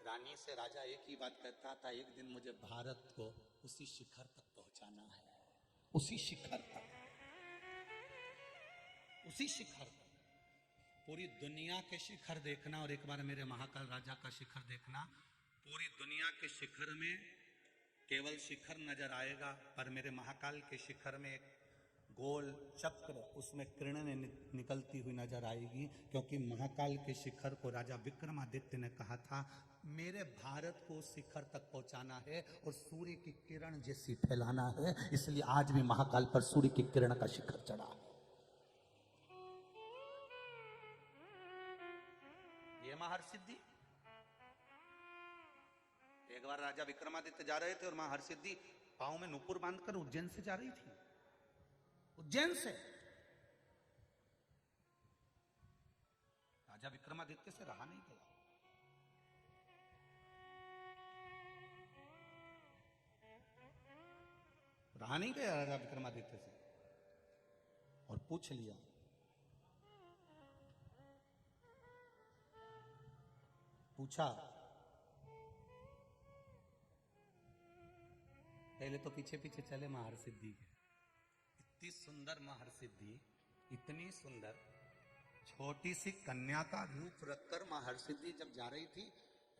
रानी से राजा एक ही बात कहता था, एक दिन मुझे भारत को उसी शिखर तक पहुंचाना है, उसी शिखर तक, उसी शिखर तक। पूरी दुनिया के शिखर देखना और एक बार मेरे महाकाल राजा का शिखर देखना। पूरी दुनिया के शिखर में केवल शिखर नजर आएगा, पर मेरे महाकाल के शिखर में एक गोल चक्र, उसमें किरणें निकलती हुई नजर आएगी, क्योंकि महाकाल के शिखर को राजा विक्रमादित्य ने कहा था मेरे भारत को शिखर तक पहुंचाना है और सूर्य की किरण जैसी फैलाना है। इसलिए आज भी महाकाल पर सूर्य की किरण का शिखर चढ़ा। ये महर्षिद्धि। एक बार राजा विक्रमादित्य जा रहे थे और मां हरसिद्धि पांव में नुपुर बांधकर उज्जैन से जा रही थी। उज्जैन से राजा विक्रमादित्य से रहा नहीं गया। रहा नहीं गया राजा विक्रमादित्य से और पूछ लिया, पूछा। पहले तो पीछे पीछे चले मां हरसिद्धि के। इतनी सुंदर मां हरसिद्धि, इतनी सुंदर छोटी सी कन्या का रूप रखकर मां हरसिद्धि जब जा रही थी,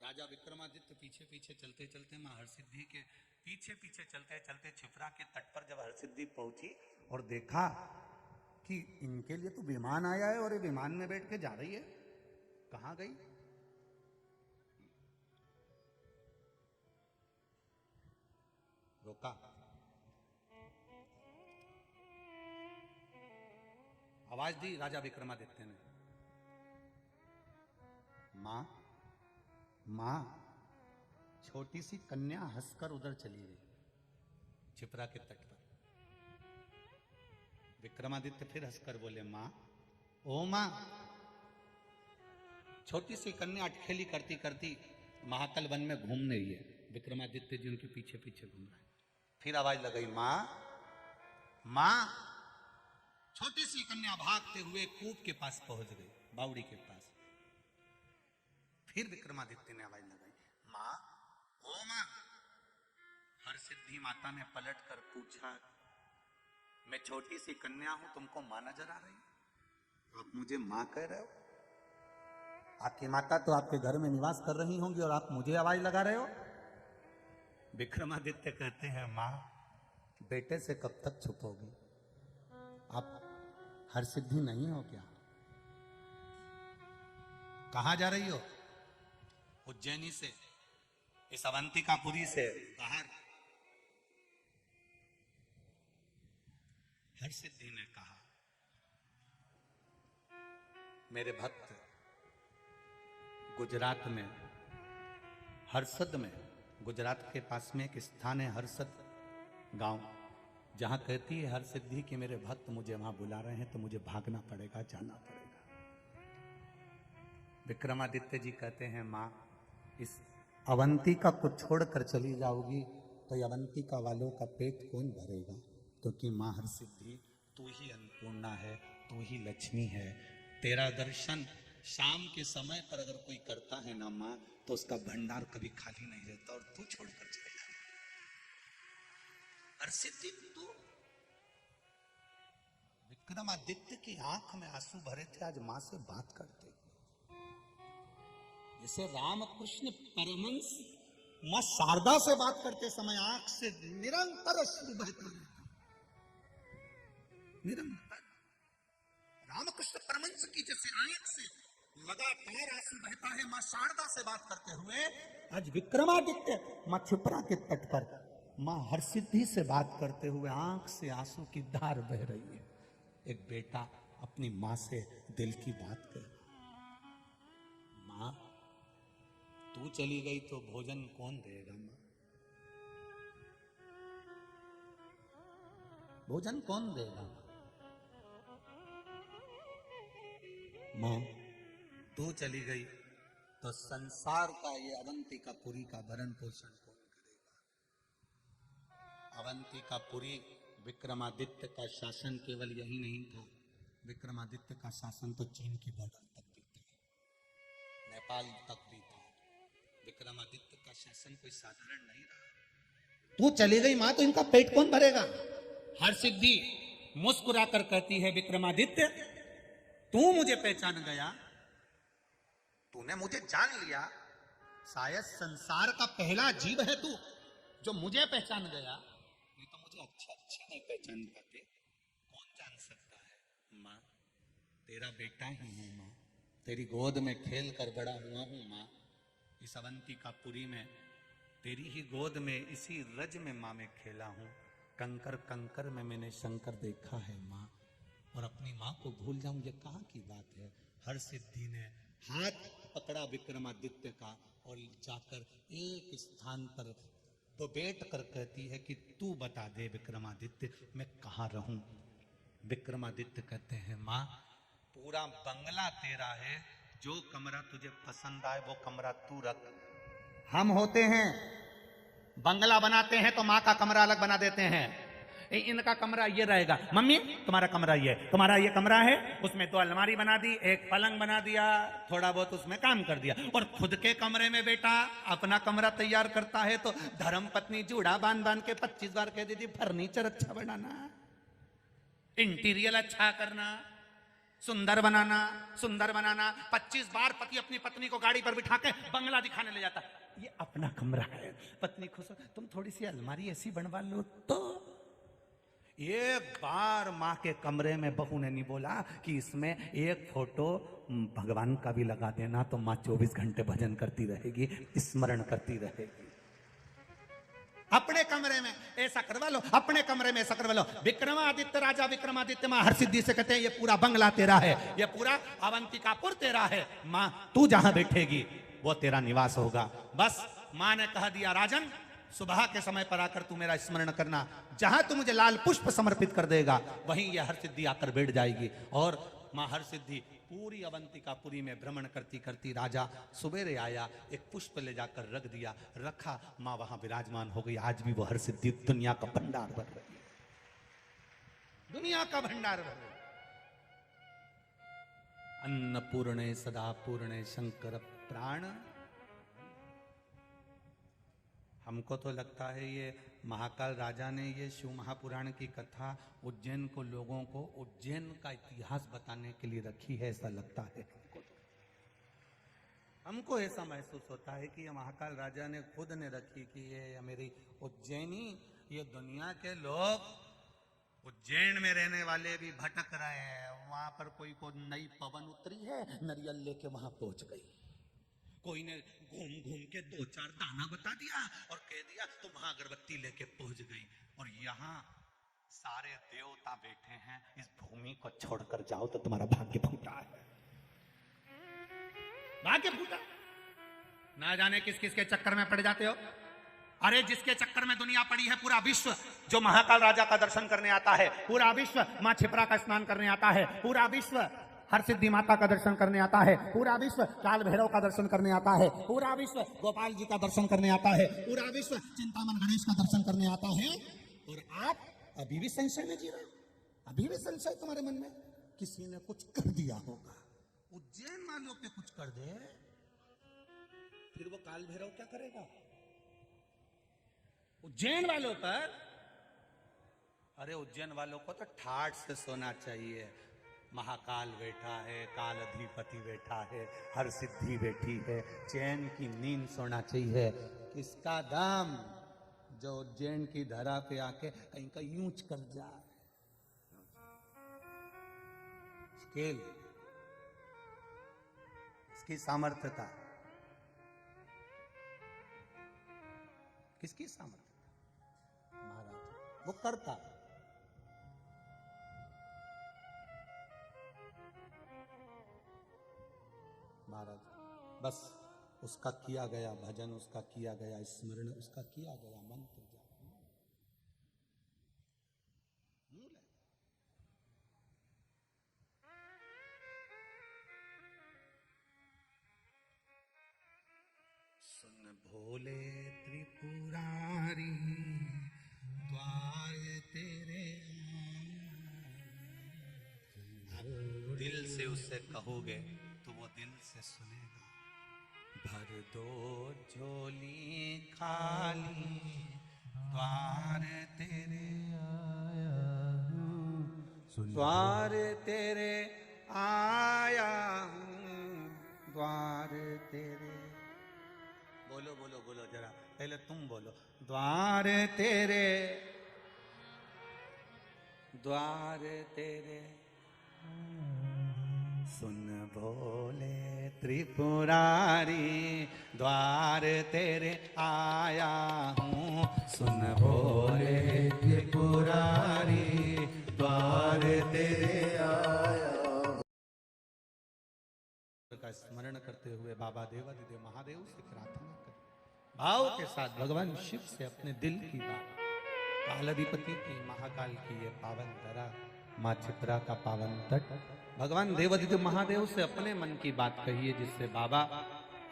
राजा विक्रमादित्य पीछे पीछे चलते चलते मां हरसिद्धि के पीछे पीछे चलते चलते छिपरा के तट पर जब हरसिद्धि पहुंची और देखा कि इनके लिए तो विमान आया है और ये विमान में बैठ के जा रही है, कहां गई? रोका। आवाज दी राजा विक्रमादित्य ने, मां मां। छोटी सी कन्या हंसकर उधर चली गई छिपरा के तट पर। विक्रमादित्य फिर हंसकर बोले, मां, ओ मां। छोटी सी कन्या अटखेली करती करती महाकाल वन में घूम रही है। विक्रमादित्य जी उनके पीछे पीछे घूम रहे हैं। फिर आवाज लगाई, मां मां। छोटी सी कन्या भागते हुए कूप के पास पहुंच गई, बावड़ी के पास। फिर विक्रमादित्य ने आवाज लगाई, मां, ओ मां। हरसिद्धि माता ने पलट कर पूछा, मैं छोटी सी कन्या हूं, तुमको मां नजर आ रही? आप मुझे मां कह रहे हो? आपकी माता तो आपके घर में निवास कर रही होंगी और आप मुझे आवाज लगा रहे हो? विक्रमादित्य कहते हैं, मां, बेटे से कब तक छुपोगी? आप हरसिद्धि नहीं हो क्या? कहां जा रही हो? उज्जैनी से, इस अवंतिकापुरी से बाहर। हरसिद्धि ने कहा, मेरे भक्त गुजरात में हरसद में, गुजरात के पास में एक स्थान है हरसद गांव, जहां कहती है हरसिद्धि कि मेरे भक्त मुझे वहां बुला रहे हैं तो मुझे भागना पड़ेगा, जाना पड़ेगा। विक्रमादित्य जी कहते हैं, मां, इस अवंतिका को छोड़कर चली जाओगी तो ये अवंतिका वालों का पेट कौन भरेगा? क्योंकि मां हरसिद्धि, तू ही अन्नपूर्णा है, तू ही लक्ष्मी है। तेरा दर्शन शाम के समय पर अगर कोई करता है ना मां, तो उसका भंडार कभी खाली नहीं रहता, और तू छोड़कर चले जा। हरसिद्धि, तू। विक्रमादित्य की आंख में आंसू भरे थे, आज मां से बात करते। जैसे रामकृष्ण परमहंस मां शारदा से बात करते समय आंख से निरंतर अश्रु बहता रहता, निरंतर। रामकृष्ण परमहंस की जैसे आंख से लगातार आंसू बहता है मां शारदा से बात करते हुए, आज विक्रमादित्य मां छिपरा के तट पर मां हरसिद्धि से बात करते हुए आंख से आंसू की धार बह रही है। एक बेटा अपनी मां से दिल की बात कर, मां, तू चली गई तो भोजन कौन देगा? मां, भोजन कौन देगा? मां, तू चली गई तो संसार का ये अवंतिकापुरी का भरण पोषण कौन करेगा? अवंतिकापुरी, विक्रमादित्य का शासन केवल यही नहीं था, विक्रमादित्य का शासन तो चीन की बॉर्डर तक भी था, नेपाल तक भी था। विक्रमादित्य का शासन कोई साधारण नहीं रहा। तू चली गई मां, तो इनका पेट कौन भरेगा? हरसिद्धि मुस्कुराकर कहती है, विक्रमादित्य, तू मुझे पहचान गया, तूने मुझे जान लिया। शायद संसार का पहला जीव है तू जो मुझे पहचान गया, नहीं तो मुझे अच्छा नहीं पहचान पाते। कौन जान सकता है? मां, तेरा बेटा ही हूं मां, तेरी गोद में खेल कर बड़ा हुआ हूं मां। इस अवंतिकापुरी में तेरी ही गोद में, इसी रज में मां मैं खेला हूं। कंकर कंकर में मैंने शंकर देखा है मां, और अपनी मां को भूल जाऊं, ये कहां की बात है? हरसिद्धि ने हाथ पकड़ा विक्रमादित्य का और जाकर एक स्थान पर तो बैठ कर कहती है कि तू बता दे विक्रमादित्य, मैं कहां रहूं? विक्रमादित्य कहते हैं, मां, पूरा बंगला तेरा है, जो कमरा तुझे पसंद आए वो कमरा तू रख। हम होते हैं बंगला बनाते हैं तो मां का कमरा अलग बना देते हैं। इनका कमरा ये रहेगा, मम्मी तुम्हारा कमरा ये, तुम्हारा ये कमरा है, उसमें 2 अलमारी बना दी, एक पलंग बना दिया, थोड़ा बहुत उसमें काम कर दिया। और खुद के कमरे में बेटा अपना कमरा तैयार करता है तो धर्म पत्नी जूड़ा बांध बांध के 25 बार कह देती, फर्नीचर अच्छा बनाना, इंटीरियर अच्छा करना, सुंदर बनाना। 25 बार पति अपनी पत्नी को गाड़ी पर बिठा के बंगला दिखाने ले जाता, ये अपना कमरा है। पत्नी खुश हो, तुम थोड़ी सी अलमारी ऐसी बनवा लो तो। एक बार मां के कमरे में बहू ने नहीं बोला कि इसमें एक फोटो भगवान का भी लगा देना, तो मां 24 घंटे भजन करती रहेगी, स्मरण करती रहेगी। अपने कमरे में ऐसा करवा लो, अपने कमरे में ऐसा करवा लो। विक्रमादित्य राजा विक्रमादित्य माँ हरसिद्धि से कहते हैं ये पूरा बंगला तेरा है, ये पूरा अवंतिकापुर तेरा है, माँ तू जहां बैठेगी वो तेरा निवास होगा। बस माँ ने कह दिया राजन सुबह के समय पर आकर तू मेरा स्मरण करना, जहां तू मुझे लाल पुष्प समर्पित कर देगा वहीं यह हरसिद्धि आकर बैठ जाएगी। और माँ हरसिद्धि पूरी अवंतिकापुरी में भ्रमण करती करती राजा सुबेरे आया, एक पुष्प ले जाकर रख दिया, रखा, माँ वहां विराजमान हो गई। आज भी वो हरसिद्धि दुनिया का भंडार बन रही है, दुनिया का भंडार बन रही है। अन्नपूर्णे सदा पूर्णे शंकर प्राण। हमको तो लगता है ये महाकाल राजा ने ये शिव महापुराण की कथा उज्जैन को, लोगों को उज्जैन का इतिहास बताने के लिए रखी है, ऐसा लगता है हमको ऐसा महसूस होता है कि ये महाकाल राजा ने खुद ने रखी कि ये मेरी उज्जैनी, ये दुनिया के लोग उज्जैन में रहने वाले भी भटक रहे हैं, वहां पर कोई को नई पवन उतरी है, नरियल लेके वहां पहुंच गई, कोई ने घूम घूम के 2-4 दाना बता दिया और कह दिया तुम वहां अगरबत्ती लेके पहुंच गई। और यहाँ सारे देवता बैठे हैं, इस भूमि को छोड़कर जाओ तो तुम्हारा भाग्य फूटा है, भाग्य फूटा। ना जाने किस किस के चक्कर में पड़ जाते हो। अरे जिसके चक्कर में दुनिया पड़ी है, पूरा विश्व जो महाकाल राजा का दर्शन करने आता है, पूरा विश्व मां छिपरा का स्नान करने आता है, पूरा विश्व हरसिद्धि माता का दर्शन करने आता है, पूरा विश्व काल भैरव का दर्शन करने आता है, पूरा विश्व गोपाल जी का दर्शन करने आता है, पूरा विश्व चिंतामन गणेश का दर्शन करने आता है। और आप अभी भी संशय में जी रहे हो, अभी भी संशय तुम्हारे मन में, किसी ने कुछ कर दिया होगा। उज्जैन वालों पे कुछ कर दे फिर वो काल भैरव क्या करेगा उज्जैन वालों पर? अरे उज्जैन वालों को तो ठाठ से सोना चाहिए। महाकाल बैठा है, काल अधिपति बैठा है, हरसिद्धि बैठी है, चैन की नींद सोना चाहिए। किसका दाम जो उज्जैन की धरा पे आके कहीं का यूंच कर जाए। स्केल, इसकी सामर्थ्यता, किसकी सामर्थ्यता? महाराज वो करता। महाराज बस उसका किया गया भजन, उसका किया गया स्मरण, उसका किया गया मंत्र मूल है। सुन भोले त्रिपुरारी द्वार तेरे, आप दिल से उससे कहोगे तो वो दिल से सुनेगा। भर दो झोली खाली द्वार तेरे आया हूँ, द्वार तेरे आया हूँ, द्वार तेरे। बोलो बोलो बोलो जरा, पहले तुम बोलो, द्वार तेरे, द्वार तेरे। सुन भोले त्रिपुरारी द्वार तेरे आया हूँ, सुन भोले त्रिपुरारी द्वार तेरे आया हूँ। का स्मरण करते हुए बाबा देवादिदेव महादेव से प्रार्थना करें भाव के साथ, भगवान शिव से अपने दिल की बात, कालाधिपति की, महाकाल की ये पावन धरा, माँ छिपरा का पावन तट, भगवान देवादिदेव महादेव से अपने मन की बात कहिए, जिससे बाबा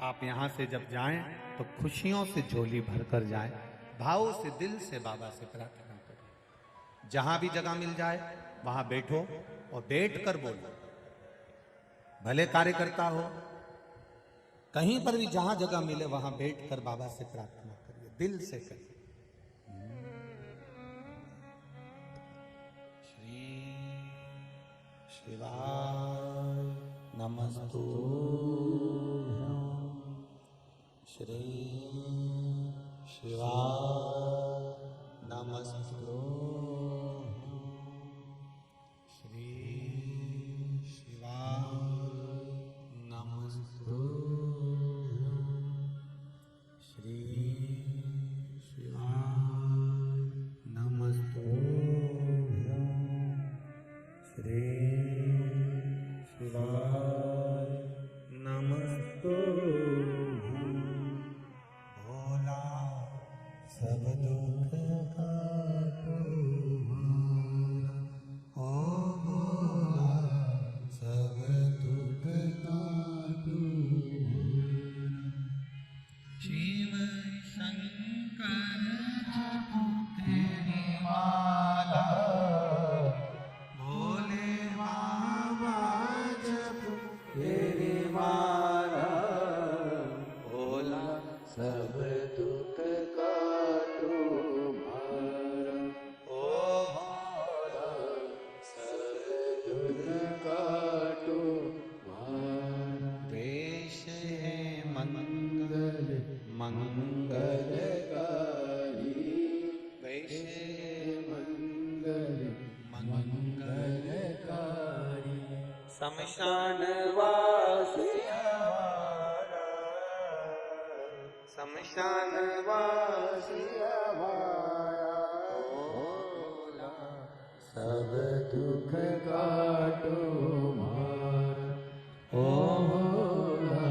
आप यहाँ से जब जाएं तो खुशियों से झोली भरकर जाएं। भाव से दिल से बाबा से प्रार्थना करिए। जहां भी जगह मिल जाए वहां बैठो और बैठकर बोलो। भले कार्यकर्ता हो, कहीं पर भी जहां जगह मिले वहां बैठकर बाबा से प्रार्थना करिए, दिल से करिए। शिवाय नमस्तुभ्यं, श्री शिवाय नमस्तुभ्यं, श्री शिवाय नमस्तुभ्यं, श्री शिवाय मंगलकारी शमशान वासी हमारा, शमशान वासी हमारा, भोला सब दुख काटो मारा, ओ भोला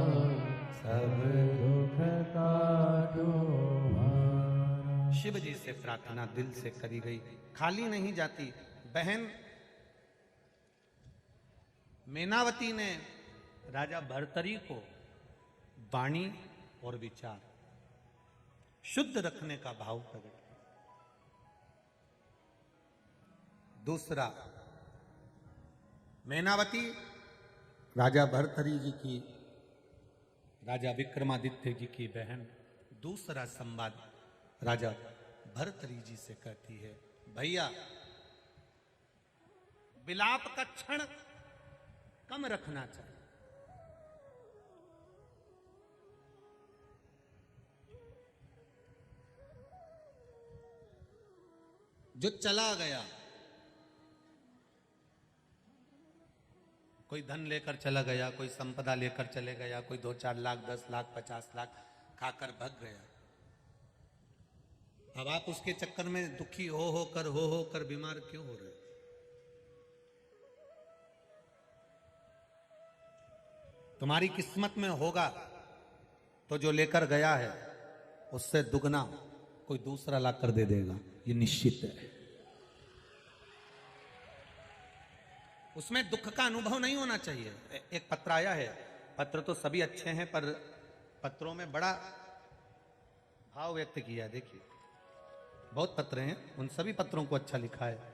सब दुख काटो मारा। शिव जी से प्रार्थना दिल से करी गई, खाली नहीं जाती। बहन मेनावती ने राजा भर्तरी को वाणी और विचार शुद्ध रखने का भाव प्रकट किया। दूसरा, मेनावती राजा भर्तरी जी की, राजा विक्रमादित्य जी की बहन। दूसरा संवाद राजा भर्तरी जी से कहती है, भैया विलाप का क्षण कम रखना चाहिए। जो चला गया, कोई धन लेकर चला गया, कोई संपदा लेकर चले गया, कोई 2-4 लाख 10 लाख 50 लाख खाकर भग गया। अब आप उसके चक्कर में दुखी हो कर बीमार क्यों हो रहे? तुम्हारी किस्मत में होगा तो जो लेकर गया है उससे दुगना कोई दूसरा ला कर दे देगा, ये निश्चित है। उसमें दुख का अनुभव नहीं होना चाहिए। एक पत्र आया है, पत्र तो सभी अच्छे हैं पर पत्रों में बड़ा भाव व्यक्त किया। देखिए बहुत पत्र हैं, उन सभी पत्रों को अच्छा लिखा है।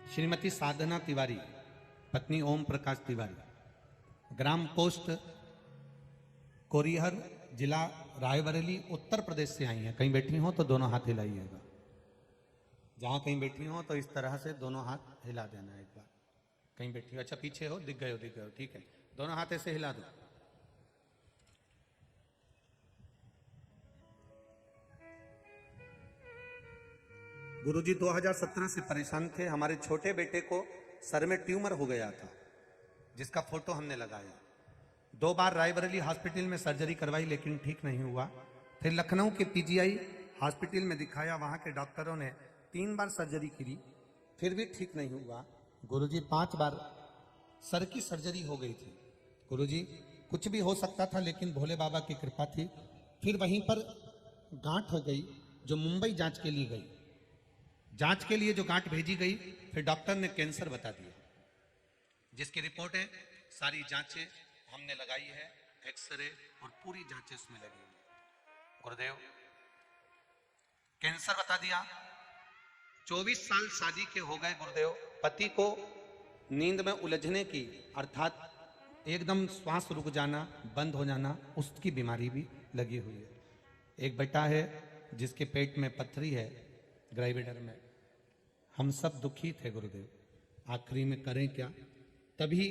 श्रीमती साधना तिवारी, पत्नी ओम प्रकाश तिवारी, ग्राम पोस्ट कोरिहर, जिला रायबरेली, उत्तर प्रदेश से आई हैं। कहीं बैठी हो तो दोनों हाथ हिलाइएगा। जहां कहीं बैठी हो तो इस तरह से दोनों हाथ हिला देना एक बार। कहीं बैठी हो, अच्छा पीछे हो, दिख गए हो, ठीक है। दोनों हाथ ऐसे हिला दो। गुरुजी 2017 से परेशान थे। हमारे छोटे बेटे को सर में ट्यूमर हो गया था, जिसका फोटो हमने लगाया। 2 बार रायबरेली हॉस्पिटल में सर्जरी करवाई लेकिन ठीक नहीं हुआ। फिर लखनऊ के पीजीआई हॉस्पिटल में दिखाया, वहां के डॉक्टरों ने 3 बार सर्जरी की, फिर भी ठीक नहीं हुआ। गुरुजी 5 बार सर की सर्जरी हो गई थी। गुरुजी कुछ भी हो सकता था लेकिन भोले बाबा की कृपा थी। फिर वहीं पर गांठ हो गई जो मुंबई जांच के लिए गई। जांच के लिए जो गांठ भेजी गई, फिर डॉक्टर ने कैंसर बता दिया, जिसकी रिपोर्ट है। सारी जांचें हमने लगाई है, एक्सरे और पूरी जांचें उसमें लगी हुई। गुरुदेव कैंसर बता दिया। 24 साल शादी के हो गए गुरुदेव। पति को नींद में उलझने की, अर्थात एकदम श्वास रुक जाना, बंद हो जाना, उसकी बीमारी भी लगी हुई है। एक बेटा है जिसके पेट में पथरी है, ग्राइविडर में। हम सब दुखी थे गुरुदेव, आखिरी में करें क्या। तभी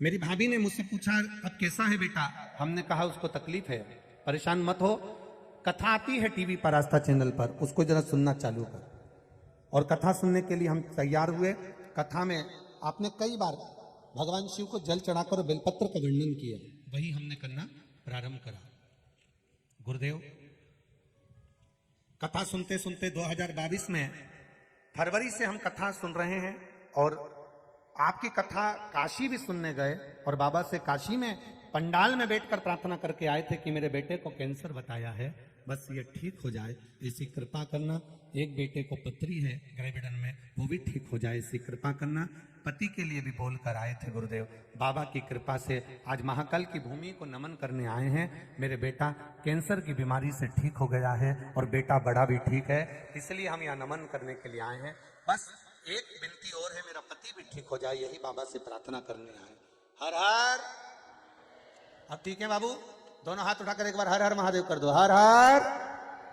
मेरी भाभी ने मुझसे पूछा, अब कैसा है बेटा। हमने कहा उसको तकलीफ है, परेशान मत हो। कथा आती है टीवी पर, आस्था चैनल पर, उसको जरा सुनना चालू कर। और कथा सुनने के लिए हम तैयार हुए। कथा में आपने कई बार भगवान शिव को जल चढ़ाकर बेलपत्र का वर्णन किया, वही हमने करना प्रारंभ करा। गुरुदेव कथा सुनते सुनते 2022 में फरवरी से हम कथा सुन रहे हैं, और आपकी कथा काशी भी सुनने गए, और बाबा से काशी में पंडाल में बैठकर प्रार्थना करके आए थे कि मेरे बेटे को कैंसर बताया है, बस ये ठीक हो जाए, ऐसी कृपा करना। एक बेटे को पथरी है ग्राइविडन में, वो भी ठीक हो जाए, ऐसी कृपा करना। पति के लिए भी बोल कर आए थे गुरुदेव। बाबा की कृपा से आज महाकाल की भूमि को नमन करने आए हैं। मेरे बेटा कैंसर की बीमारी से ठीक हो गया है, और बेटा बड़ा भी ठीक है, इसलिए हम यहाँ नमन करने के लिए आए हैं। बस एक विनती और है, मेरा पति भी ठीक हो जाए, यही बाबा से प्रार्थना करने आए। हर हर। अब ठीक है बाबू, दोनों हाथ उठाकर एक बार हर हर महादेव कर दो। हर हर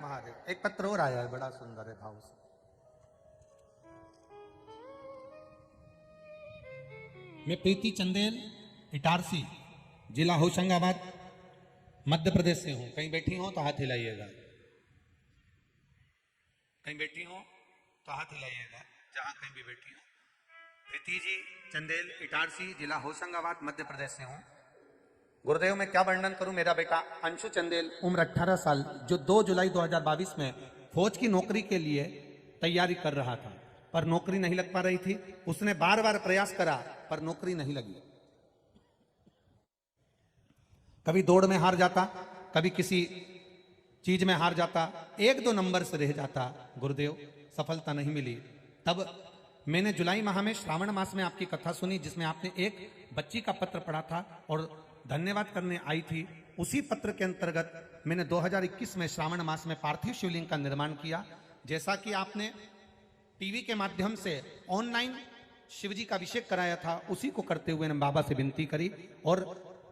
महादेव। एक पत्र और आया है, बड़ा सुंदर है भाव से। मैं प्रीति चंदेल इटारसी, जिला होशंगाबाद, मध्य प्रदेश से हूं। कहीं बैठी हो तो हाथ हिलाइएगा, कहीं बैठी हो तो हाथ हिलाइएगा, जहां कहीं भी बैठी हो। प्रीति जी चंदेल इटारसी, जिला होशंगाबाद, मध्य प्रदेश से हूं। गुरुदेव मैं क्या वर्णन करूं। मेरा बेटा अंशु चंदेल, उम्र 18 साल, जो 2 जुलाई 2022 में फौज की नौकरी के लिए तैयारी कर रहा था, पर नौकरी नहीं लग पा रही थी। उसने बार बार प्रयास करा पर नौकरी नहीं लगी। कभी दौड़ में हार जाता, कभी किसी चीज में हार जाता, 1-2 नंबर से रह जाता। गुरुदेव सफलता नहीं मिली। तब मैंने जुलाई माह में श्रावण मास में आपकी कथा सुनी, जिसमें आपने एक बच्ची का पत्र पढ़ा था और धन्यवाद करने आई थी। उसी पत्र के अंतर्गत मैंने 2021 में श्रावण मास में पार्थिव शिवलिंग का निर्माण किया। जैसा कि आपने टीवी के माध्यम से ऑनलाइन शिवजी का अभिषेक कराया था, उसी को करते हुए ने बाबा से विनती करी और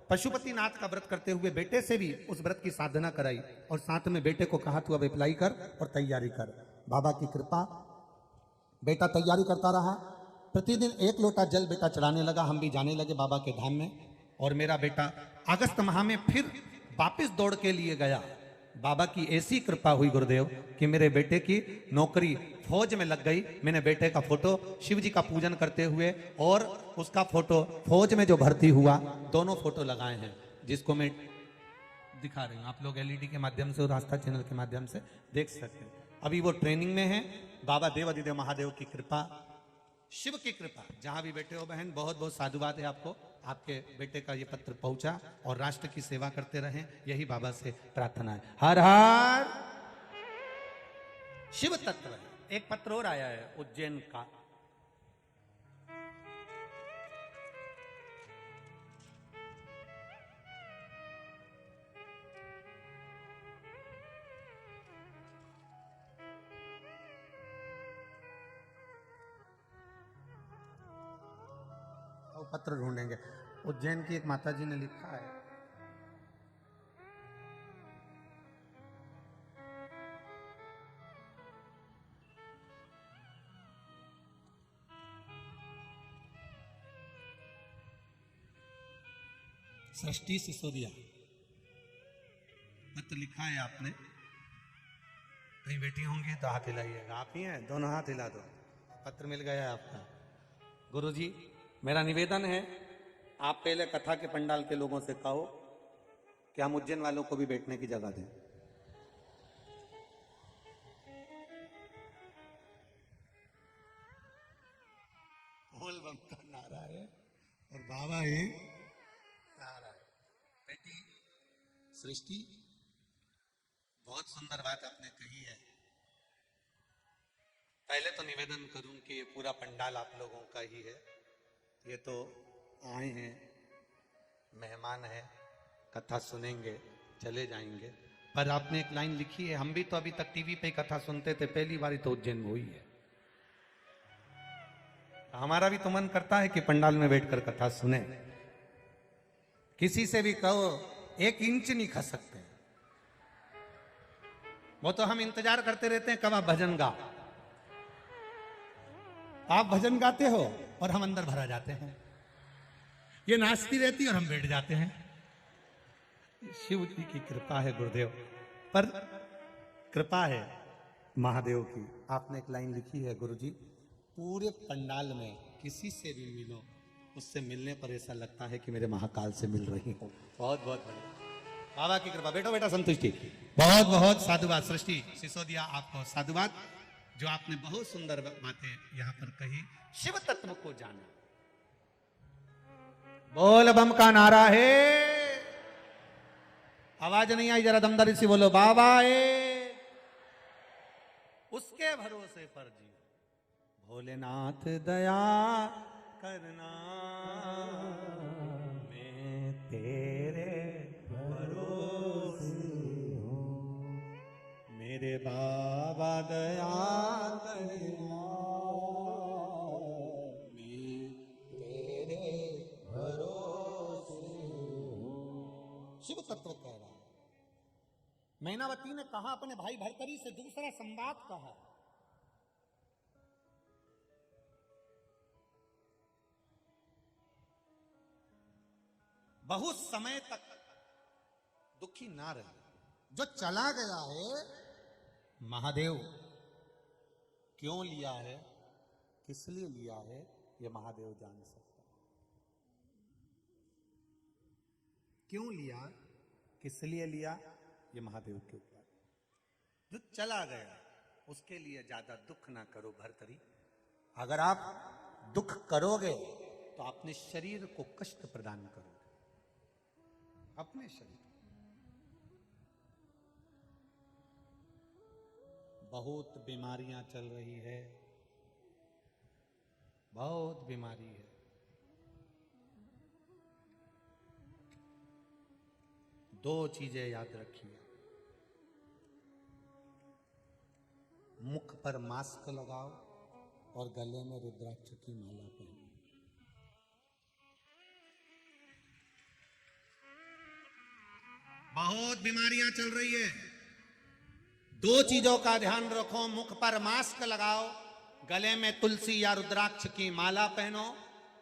पशुपतिनाथ का व्रत करते हुए बेटे से भी उस व्रत की साधना कराई और साथ में बेटे को कहा तू अब अप्लाई कर और तैयारी कर। बाबा की कृपा, बेटा तैयारी करता रहा। प्रतिदिन 1 लोटा जल बेटा चढ़ाने लगा। हम भी जाने लगे बाबा के धाम में और मेरा बेटा अगस्त माह में फिर वापस दौड़ के लिए गया। बाबा की ऐसी कृपा हुई गुरुदेव कि मेरे बेटे की नौकरी फौज में लग गई। मैंने बेटे का फोटो शिव जी का पूजन करते हुए और उसका फोटो फौज में जो भर्ती हुआ, दोनों फोटो लगाए हैं, जिसको मैं दिखा रही हूँ। आप लोग एलईडी के माध्यम से और आस्था चैनल के माध्यम से देख सकते हैं। अभी वो ट्रेनिंग में है। बाबा देवाधिदेव महादेव की कृपा, शिव की कृपा, जहां भी बैठे हो बहन, बहुत बहुत साधुवाद है आपको। आपके बेटे का ये पत्र पहुंचा और राष्ट्र की सेवा करते रहें, यही बाबा से प्रार्थना है। हर हर शिव तत्व है। एक पत्र और आया है उज्जैन का। पत्र ढूंढेंगे। उज्जैन की एक माता जी ने लिखा है, सृष्टि सिसोदिया, पत्र लिखा है आपने। कहीं बैठी होंगी तो हाथ हिलाइएगा। आप ही हैं, दोनों हाथ हिला दो। पत्र मिल गया है आपका। गुरुजी मेरा निवेदन है, आप पहले कथा के पंडाल के लोगों से कहो कि हम उज्जैन वालों को भी बैठने की जगह दें। बोल बम का नारा है और बाबा ही नारा है। बेटी सृष्टि, बहुत सुंदर बात आपने कही है। पहले तो निवेदन करूं कि ये पूरा पंडाल आप लोगों का ही है। ये तो आए हैं, मेहमान हैं, कथा सुनेंगे, चले जाएंगे। पर आपने एक लाइन लिखी है, हम भी तो अभी तक टीवी पे कथा सुनते थे, पहली बार तो उज्जैन में हुई है। हमारा भी तो मन करता है कि पंडाल में बैठकर कथा सुने। किसी से भी कहो 1 इंच नहीं खा सकते, वो तो हम इंतजार करते रहते हैं कब आप भजन गा। आप भजन गाते हो और हम अंदर भरा जाते हैं। ये नाचती रहती है और हम बैठ जाते हैं। शिव जी की कृपा है गुरुदेव, पर कृपा है महादेव की। आपने एक लाइन लिखी है, गुरुजी पूरे पंडाल में किसी से भी मिलो, उससे मिलने पर ऐसा लगता है कि मेरे महाकाल से मिल रही हूं। बहुत बहुत बढ़िया, बाबा की कृपा। बैठो बेटा, संतुष्टि। बहुत बहुत साधुवाद सृष्टि सिसोदिया, आपको साधुवाद, जो आपने बहुत सुंदर बातें यहां पर कही, शिव तत्व को जाना। बोल बम का नारा है। आवाज नहीं आई, जरा दमदारी से बोलो, बाबा है। उसके भरोसे पर जियो, भोलेनाथ दया करना, मैं तेरे भरोसे हूं, मेरे बाबा दया करना, मैं तेरे भरोसे हूं। शिव तत्व कह रहा है। मैनावती ने कहा, अपने भाई भरतरी से दूसरा संवाद कहा। बहुत समय तक दुखी ना रहे। जो चला गया है, महादेव क्यों लिया है, किस लिए लिया है, ये महादेव जान सकता है। क्यों लिया, किस लिए लिया, ये महादेव के ऊपर। जो चला गया उसके लिए ज्यादा दुख ना करो भरतरी। अगर आप दुख करोगे तो अपने शरीर को कष्ट प्रदान करोगे, अपने शरीर। बहुत बीमारियां चल रही है, बहुत बीमारी है। दो चीजें याद रखिए, मुख पर मास्क लगाओ और गले में रुद्राक्ष की माला पहनो। बहुत बीमारियां चल रही है, दो चीजों का ध्यान रखो, मुख पर मास्क लगाओ, गले में तुलसी या रुद्राक्ष की माला पहनो।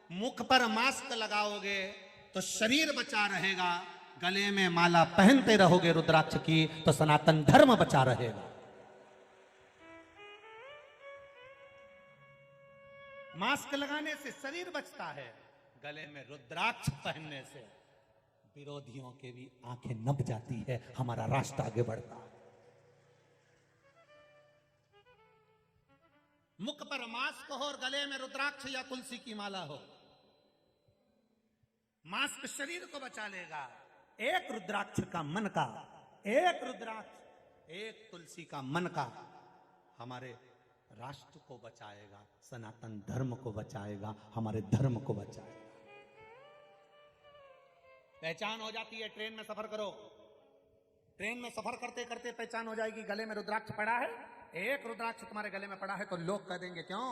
मुख पर मास्क लगाओगे तो शरीर बचा रहेगा, गले में माला पहनते रहोगे रुद्राक्ष की तो सनातन धर्म बचा रहेगा। मास्क लगाने से शरीर बचता है, गले में रुद्राक्ष पहनने से विरोधियों के भी आंखें नब जाती है, हमारा राष्ट्र आगे बढ़ता है। मुख पर मास्क हो और गले में रुद्राक्ष या तुलसी की माला हो। मास्क शरीर को बचा लेगा, एक रुद्राक्ष का मन का, एक रुद्राक्ष, एक तुलसी का मन का हमारे राष्ट्र को बचाएगा, सनातन धर्म को बचाएगा, हमारे धर्म को बचाएगा। पहचान हो जाती है, ट्रेन में सफर करो, ट्रेन में सफर करते करते पहचान हो जाएगी, गले में रुद्राक्ष पड़ा है, एक रुद्राक्ष तुम्हारे गले में पड़ा है तो लोग कह देंगे क्यों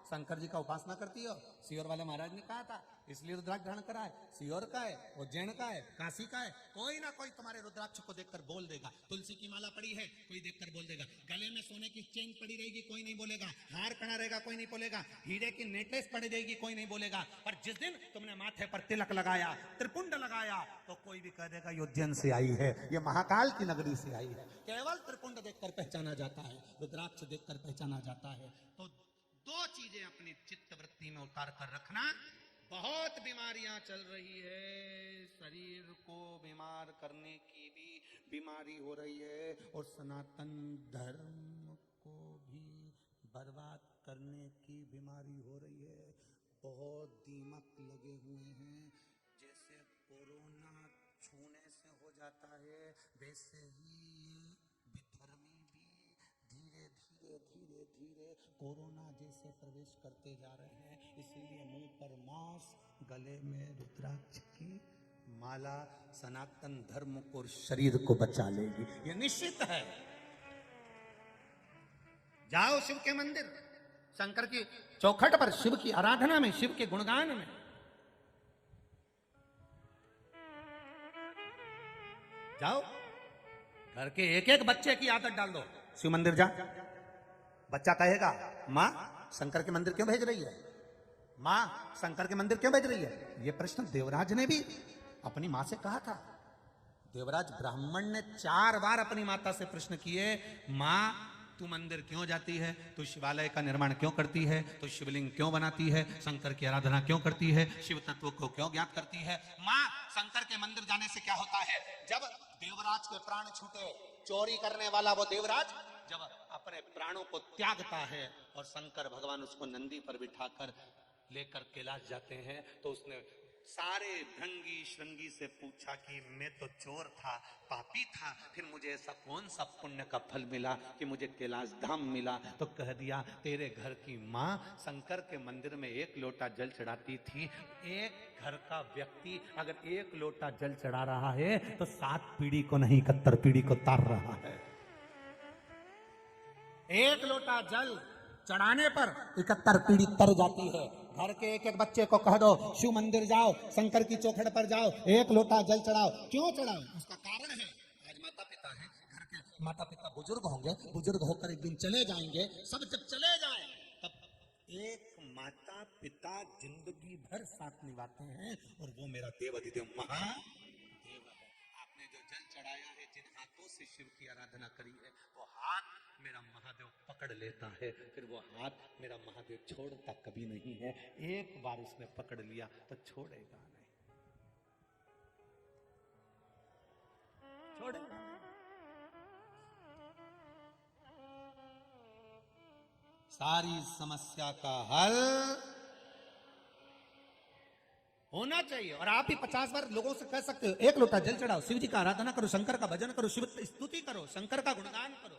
शंकर जी का उपासना करती हो, सियोर वाले महाराज ने कहा था इसलिए रुद्राक्ष धारण करा है। सियोर का है, उज्जैन का है, काशी का है, कोई ना कोई तुम्हारे रुद्राक्ष को देखकर बोल देगा। तुलसी की माला पड़ी है, कोई देखकर बोल देगा। गले में सोने की चेन पड़ी रहेगी, कोई नहीं बोलेगा। हार पहना रहेगा, कोई नहीं बोलेगा। हीरे की नेकलेस पड़ी रहेगी, कोई नहीं बोलेगा। पर जिस दिन तुमने माथे पर तिलक लगाया, त्रिपुंड लगाया, तो कोई भी कह देगा ये उज्जैन से आई है, ये महाकाल की नगरी से आई है। केवल त्रिपुंड देखकर पहचाना जाता है, रुद्राक्ष देखकर पहचाना जाता है। तो दो चीजें अपनी चित्त वृत्ति में उतार कर रखना। बहुत बीमारियां चल रही है, शरीर को बीमार करने की भी बीमारी हो रही है और सनातन धर्म को भी बर्बाद करने की बीमारी हो रही है। बहुत दीमक लगे हुए हैं, जैसे कोरोना छूने से हो जाता है वैसे ही विधर्मी भी धीरे धीरे धीरे धीरे कोरोना जैसे प्रवेश करते जा रहे हैं। इसलिए मुंह पर मास्क, गले में रुद्राक्ष की माला सनातन धर्म को, शरीर को बचा लेगी, ये निश्चित है। जाओ शिव के मंदिर, शंकर की चौखट पर, शिव की आराधना में, शिव के गुणगान में। जाओ, घर के एक एक बच्चे की आदत डाल दो, शिव मंदिर जा। बच्चा कहेगा माँ शंकर के मंदिर क्यों भेज रही है, माँ शंकर के मंदिर क्यों भेज रही है। यह प्रश्न देवराज ने भी अपनी माँ से कहा था। देवराज ब्राह्मण ने 4 बार अपनी माता से प्रश्न किए, माँ तू मंदिर क्यों जाती है, तू शिवालय का निर्माण क्यों करती है, तू शिवलिंग क्यों बनाती है, शंकर की आराधना क्यों करती है, शिव तत्व को क्यों ज्ञात करती है। माँ शंकर के मंदिर जाने से क्या होता है। जब देवराज के प्राण छूटे, चोरी करने वाला वो देवराज जब अपने प्राणों को त्यागता है और शंकर भगवान उसको नंदी पर बिठाकर लेकर कैलाश जाते हैं, तो उसने सारे भृंगी श्रृंगी से पूछा कि मैं तो चोर था, पापी था, फिर मुझे ऐसा कौन सा पुण्य का फल मिला कि मुझे कैलाश धाम मिला। तो कह दिया तेरे घर की माँ शंकर के मंदिर में 1 लोटा जल चढ़ाती थी। एक घर का व्यक्ति अगर 1 लोटा जल चढ़ा रहा है तो 7 पीढ़ी को नहीं 71 पीढ़ी को तार रहा है। 1 लोटा जल चढ़ाने पर 71 पीढ़ी तर जाती है। घर के एक एक बच्चे को कह दो शिव मंदिर जाओ, शंकर की चौखट पर जाओ, 1 लोटा जल चढ़ाओ। क्यों चढ़ाओ, उसका कारण है। आज माता पिता है, घर के माता पिता बुजुर्ग होंगे, बुजुर्ग होकर एक दिन चले जाएंगे। सब जब चले जाएं तब एक माता माता पिता जिंदगी भर साथ निभाते हैं और वो मेरा देव अधिदेव महादेव है। आपने जो जल चढ़ाया है, जिन हाथों से शिव की आराधना करी है, वो हाथ मेरा महादेव पकड़ लेता है, फिर वो हाथ मेरा महादेव छोड़ता कभी नहीं है। एक बार उसने पकड़ लिया तो छोड़ेगा नहीं, छोड़ेगा। सारी समस्या का हल होना चाहिए। और आप ही 50 बार लोगों से कह सकते हो, एक लोटा जल चढ़ाओ, शिव जी का आराधना करो, शंकर का भजन करो, शिव स्तुति करो, शंकर का गुणगान करो।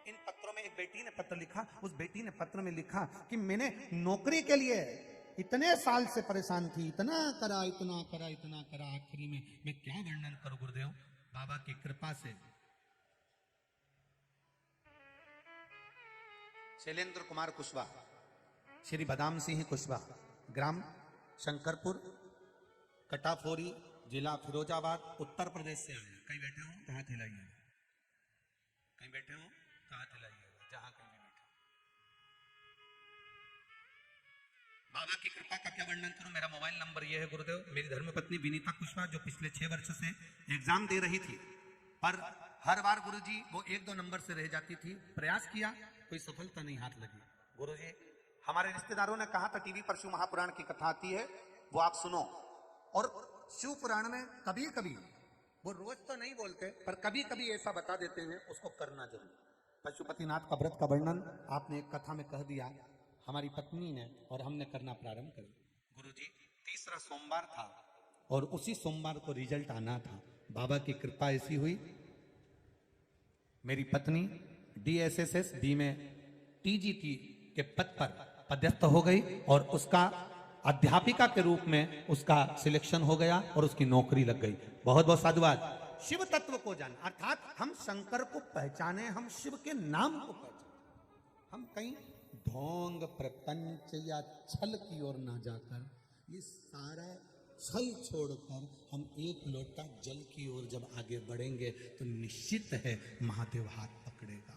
इन पत्रों में एक बेटी ने पत्र लिखा, उस बेटी ने पत्र में लिखा कि मैंने नौकरी के लिए इतने साल से परेशान थी, इतना करा, आखिरी में मैं क्या वर्णन करूं गुरुदेव, बाबा की कृपा से शैलेंद्र कुमार कुशवाहा, श्री बदाम सिंह कुशवाहा, ग्राम शंकरपुर, कटाफोरी, जिला फिरोजाबाद, उत्तर प्रदेश से आया। कहीं बैठे हो तो हाथ हिलाइएगा, कहीं बैठे हो तो हाथ हिलाइएगा, जहां कहीं भी बैठे। बाबा की कृपा का क्या वर्णन करूं। मेरा मोबाइल नंबर यह है गुरुदेव। मेरी धर्मपत्नी विनीता कुशवाहा, जो पिछले 6 वर्ष से एग्जाम दे रही थी, पर हर बार गुरुजी वो 1-2 नंबर से रह जाती थी, प्रयास किया, कोई सफलता नहीं हाथ लगी। गुरुजी, हमारे रिश्तेदारों ने कहा था टीवी पर शिव महापुराण की कथा आती है, वो आप सुनो। और शिव पुराण में कभी कभी, वो रोज तो नहीं बोलते, पर कभी कभी ऐसा बता देते हैं, उसको करना जरूर। पशुपतिनाथ का व्रत का वर्णन आपने एक कथा में कह दिया, हमारी पत्नी ने और हमने करना प्रारंभ कर। गुरुजी, तीसरा सोमवार था और उसी सोमवार को रिजल्ट आना था। बाबा की कृपा ऐसी हुई, मेरी पत्नी DSSS बी में TGT के पद पर पदस्थ हो गई और उसका अध्यापिका के रूप में उसका सिलेक्शन हो गया और उसकी नौकरी लग गई। बहुत बहुत साधुवाद। शिव तत्व को जान, अर्थात हम शंकर को पहचाने, हम शिव के नाम को पहचाने, हम कहीं ढोंग प्रपंच या छल की ओर ना जाकर, ये सारा छल छोड़कर हम एक लोटा जल की ओर जब आगे बढ़ेंगे तो निश्चित है महादेव हाथ पकड़ेगा।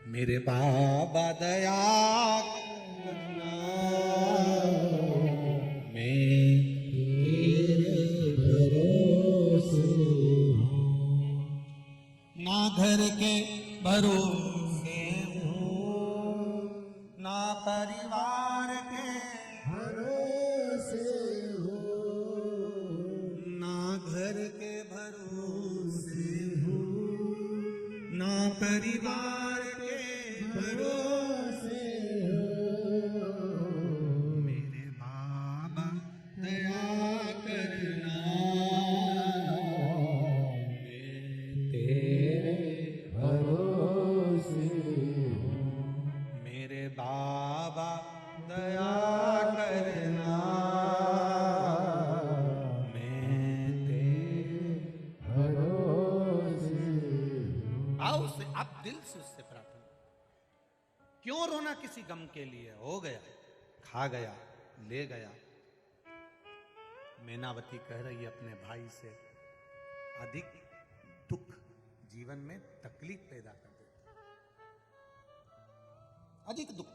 मेरे बाबा दया करना, मैं तेरे भरोसे हूं, ना घर के भरोसे हूं, ना परिवार के भरोसे हूं, ना घर के भरोसे हूं, ना परिवार के भरोसे हूं, मेरे बाबा दया करना, मैं तेरे भरोसे हूं, मेरे बाबा दया करना, मैं तेरे भरोसे हूं। आओ से आप दिल से उससे प्रार्थना, क्यों रोना किसी गम के लिए, हो गया, खा गया, ले गया। मैनावती कह रही है अपने भाई से, अधिक दुख जीवन में तकलीफ पैदा कर देता, अधिक दुख।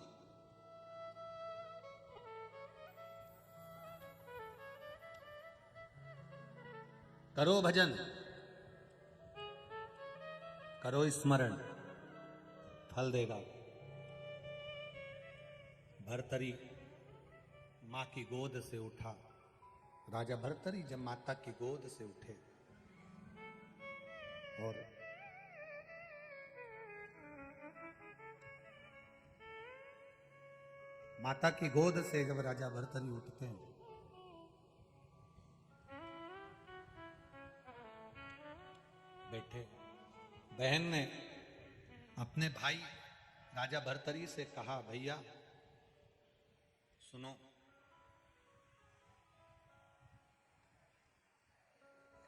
करो भजन, करो स्मरण, फल देगा। भर्तरी मां की गोद से उठा, राजा भर्तरी जब माता की गोद से उठे और माता की गोद से जब राजा भर्तरी उठते हैं, बैठे, बहन ने अपने भाई राजा भर्तरी से कहा, भैया सुनो,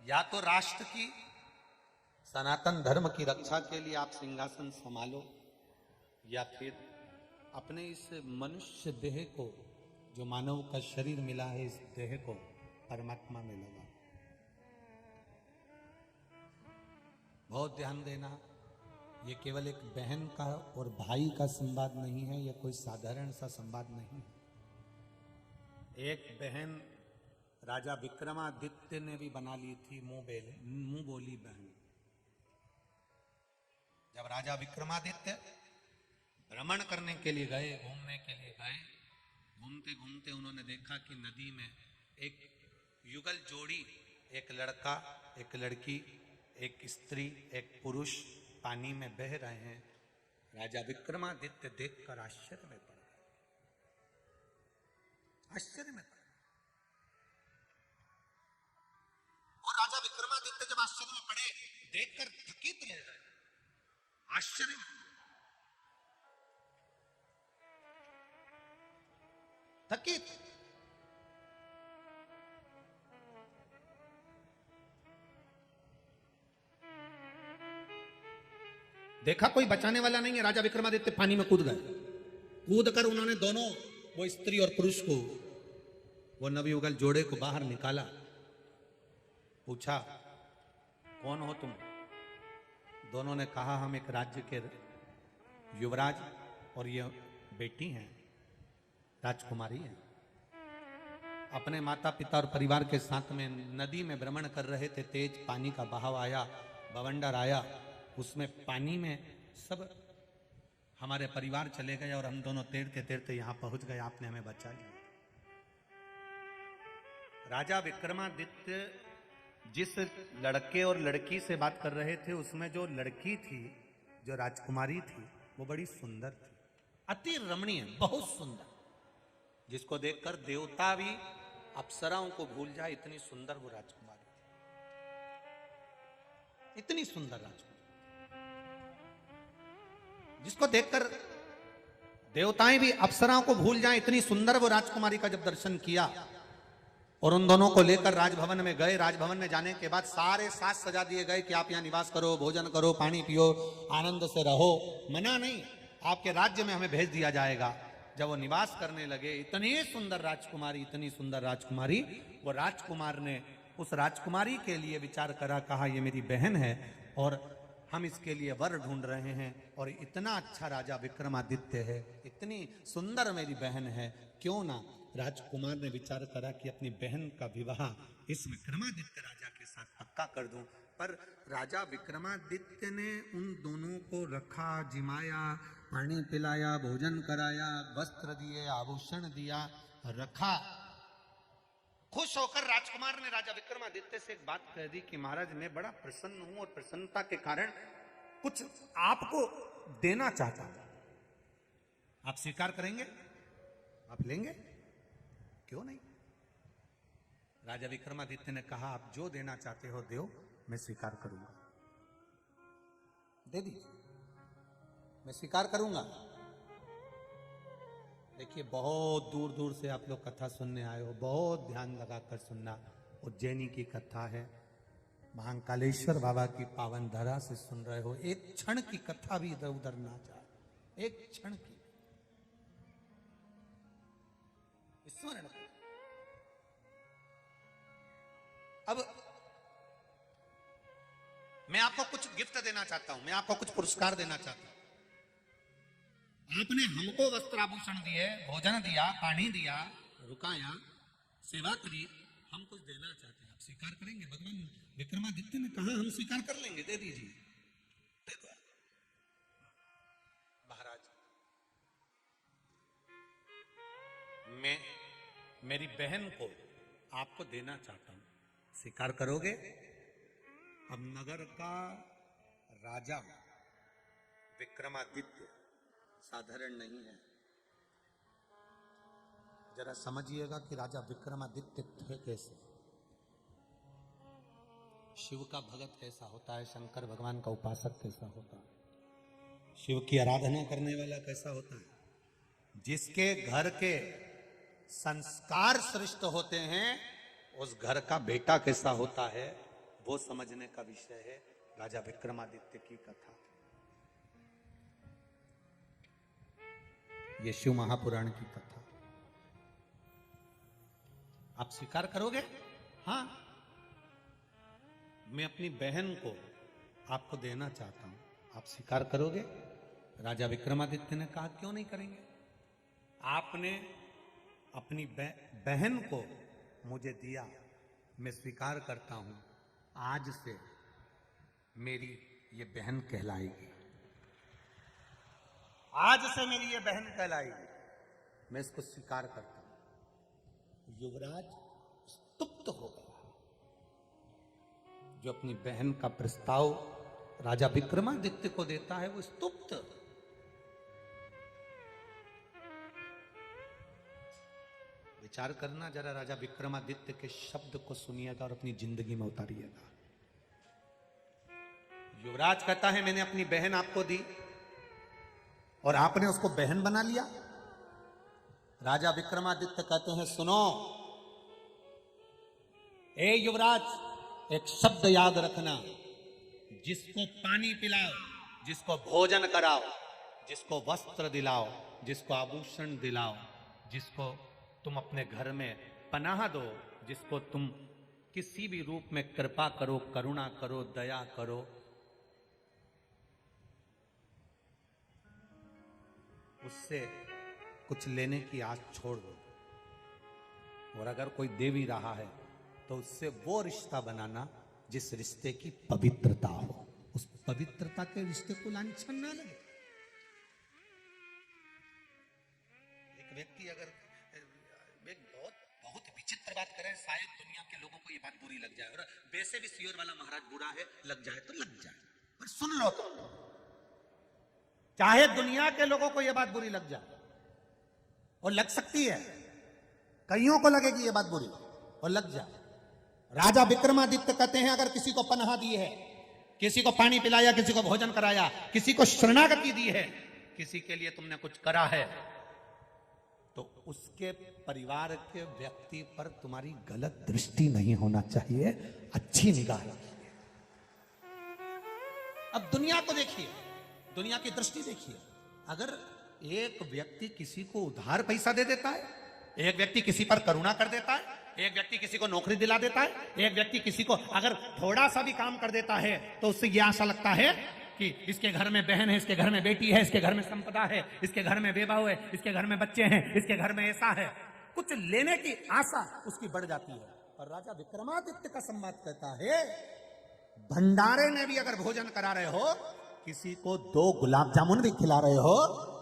या तो राष्ट्र की, सनातन धर्म की रक्षा के लिए आप सिंहासन संभालो, या फिर अपने इस मनुष्य देह को, जो मानव का शरीर मिला है, इस देह को परमात्मा में लगा। बहुत ध्यान देना, ये केवल एक बहन का और भाई का संवाद नहीं है, यह कोई साधारण सा संवाद नहीं है। एक बहन राजा विक्रमादित्य ने भी बना ली थी मुंह बोली बहन। जब राजा विक्रमादित्य भ्रमण करने के लिए गए, घूमने के लिए गए, घूमते घूमते उन्होंने देखा कि नदी में एक युगल जोड़ी, एक लड़का एक लड़की, एक स्त्री एक पुरुष पानी में बह रहे हैं। राजा विक्रमादित्य देखकर आश्चर्य में पड़ गए, आश्चर्य में पड़ गए। और राजा विक्रमादित्य जब आश्चर्य में पड़े, देखकर थकित रह गए, आश्चर्य में थकित। देखा कोई बचाने वाला नहीं है, राजा विक्रमादित्य पानी में कूद गए। कूद कर उन्होंने दोनों, वो स्त्री और पुरुष को, वो नवयुगल जोड़े को बाहर निकाला। पूछा कौन हो तुम? दोनों ने कहा हम एक राज्य के युवराज और ये बेटी हैं, राजकुमारी है। अपने माता पिता और परिवार के साथ में नदी में भ्रमण कर रहे थे। तेज पानी का बहाव आया, बवंडर आया, उसमें पानी में सब हमारे परिवार चले गए और हम दोनों तैरते तैरते यहां पहुंच गए, आपने हमें बचा लिया। राजा विक्रमादित्य जिस लड़के और लड़की से बात कर रहे थे, उसमें जो लड़की थी, जो राजकुमारी थी, वो बड़ी सुंदर थी, अति रमणीय, बहुत सुंदर, जिसको देखकर देवता भी अप्सराओं को भूल जाए, इतनी सुंदर वो राजकुमारी थी, इतनी सुंदर राजकुमारी, जिसको देखकर देवताएं भी अप्सराओं को भूल जाएं, इतनी सुंदर वो राजकुमारी का जब दर्शन किया और उन दोनों को लेकर राजभवन में गए। राजभवन में जाने के बाद सारे साज सजा दिए गए कि आप यहाँ निवास करो, भोजन करो, पानी पियो, आनंद से रहो, मना नहीं, आपके राज्य में हमें भेज दिया जाएगा। जब वो निवास करने लगे, इतनी सुंदर राजकुमारी, इतनी सुंदर राजकुमारी, वो राजकुमार ने उस राजकुमारी के लिए विचार करा, कहा ये मेरी बहन है और हम इसके लिए वर ढूंढ रहे हैं, और इतना अच्छा राजा विक्रमादित्य है, इतनी सुंदर मेरी बहन है, क्यों ना। राजकुमार ने विचार करा कि अपनी बहन का विवाह इस विक्रमादित्य राजा के साथ पक्का कर दूं। पर राजा विक्रमादित्य ने उन दोनों को रखा, जिमाया, पानी पिलाया, भोजन कराया, वस्त्र दिए, आभूषण दिया, रखा। खुश होकर राजकुमार ने राजा विक्रमादित्य से एक बात कह दी कि महाराज मैं बड़ा प्रसन्न हूं और प्रसन्नता के कारण कुछ आपको देना चाहता हूं, आप स्वीकार करेंगे? आप लेंगे? क्यों नहीं। राजा विक्रमादित्य ने कहा आप जो देना चाहते हो दो, मैं स्वीकार करूंगा, दे दीजिए, मैं स्वीकार करूंगा। देखिए बहुत दूर दूर से आप लोग कथा सुनने आए हो, बहुत ध्यान लगाकर सुनना। उज्जैनी की कथा है, महाकालेश्वर बाबा की पावन धरा से सुन रहे हो। एक क्षण की कथा भी इधर उधर ना जाए, एक क्षण की स्मरण। अब मैं आपको कुछ गिफ्ट देना चाहता हूं, मैं आपको कुछ पुरस्कार देना चाहता हूं। आपने हमको वस्त्र आभूषण दिए, भोजन दिया, पानी दिया, रुकाया, सेवा करी, हम कुछ देना चाहते हैं, आप स्वीकार करेंगे? भगवान विक्रमादित्य ने कहा हम स्वीकार कर लेंगे, दे दीजिए, दे दो। महाराज मैं मेरी बहन को आपको देना चाहता हूं, स्वीकार करोगे? अब नगर का राजा विक्रमादित्य साधारण नहीं है। जरा समझिएगा कि राजा विक्रमादित्य थे कैसे, शिव का भगत कैसा होता है, शंकर भगवान का उपासक कैसा होता है, शिव की आराधना करने वाला कैसा होता है, जिसके घर के संस्कार श्रेष्ठ होते हैं, उस घर का बेटा कैसा होता है, वो समझने का विषय है राजा विक्रमादित्य की कथा। ये शिव महापुराण की कथा। आप स्वीकार करोगे? हाँ, मैं अपनी बहन को आपको देना चाहता हूं, आप स्वीकार करोगे? राजा विक्रमादित्य ने कहा क्यों नहीं करेंगे। आपने अपनी बहन को मुझे दिया, मैं स्वीकार करता हूं, आज से मेरी ये बहन कहलाएगी, आज से मेरी ये बहन कहलाएगी, मैं इसको स्वीकार करता हूं। युवराज स्तुप्त हो गया। जो अपनी बहन का प्रस्ताव राजा विक्रमादित्य को देता है वो स्तुप्त। विचार करना जरा, राजा विक्रमादित्य के शब्द को सुनिएगा और अपनी जिंदगी में उतारिएगा। युवराज कहता है मैंने अपनी बहन आपको दी और आपने उसको बहन बना लिया। राजा विक्रमादित्य कहते हैं सुनो, ए युवराज, एक शब्द याद रखना, जिसको पानी पिलाओ, जिसको भोजन कराओ, जिसको वस्त्र दिलाओ, जिसको आभूषण दिलाओ, जिसको तुम अपने घर में पनाह दो, जिसको तुम किसी भी रूप में कृपा करो, करुणा करो, दया करो, उससे कुछ लेने की आस छोड़ दो। और अगर कोई दे भी रहा है तो उससे वो रिश्ता बनाना जिस रिश्ते की पवित्रता हो, उस पवित्रता के रिश्ते को लांछन ना लगे। एक व्यक्ति अगर एक बहुत विचित्र बात करे, शायद दुनिया के लोगों को ये बात बुरी लग जाए, और वैसे भी सियोर वाला महाराज बुरा है, लग जाए तो लग जाए, पर सुन लो तो, चाहे दुनिया के लोगों को यह बात बुरी लग जाए, और लग सकती है, कईयों को लगेगी ये बात बुरी और लग जाए। राजा विक्रमादित्य कहते हैं अगर किसी को पनाह दी है, किसी को पानी पिलाया, किसी को भोजन कराया, किसी को शरणागति दी है, किसी के लिए तुमने कुछ करा है, तो उसके परिवार के व्यक्ति पर तुम्हारी गलत दृष्टि नहीं होना चाहिए, अच्छी निगाह रखिए। अब दुनिया को देखिए, दुनिया की दृष्टि देखिए। अगर एक व्यक्ति किसी को उधार पैसा दे देता है, एक व्यक्ति किसी पर करुणा कर देता है, एक व्यक्ति किसी को नौकरी दिला देता है, एक व्यक्ति किसी को अगर थोड़ा सा भी काम कर देता है, तो उससे यह आशा लगता है कि इसके घर में बहन है, इसके घर में बेटी है, इसके घर में संपदा है, इसके घर में बेबा है, इसके घर में बच्चे हैं, इसके घर में ऐसा है, कुछ लेने की आशा उसकी बढ़ जाती है। और राजा विक्रमादित्य का संवाद कहता है, भंडारे में भी अगर भोजन करा रहे हो, किसी को 2 गुलाब जामुन भी खिला रहे हो,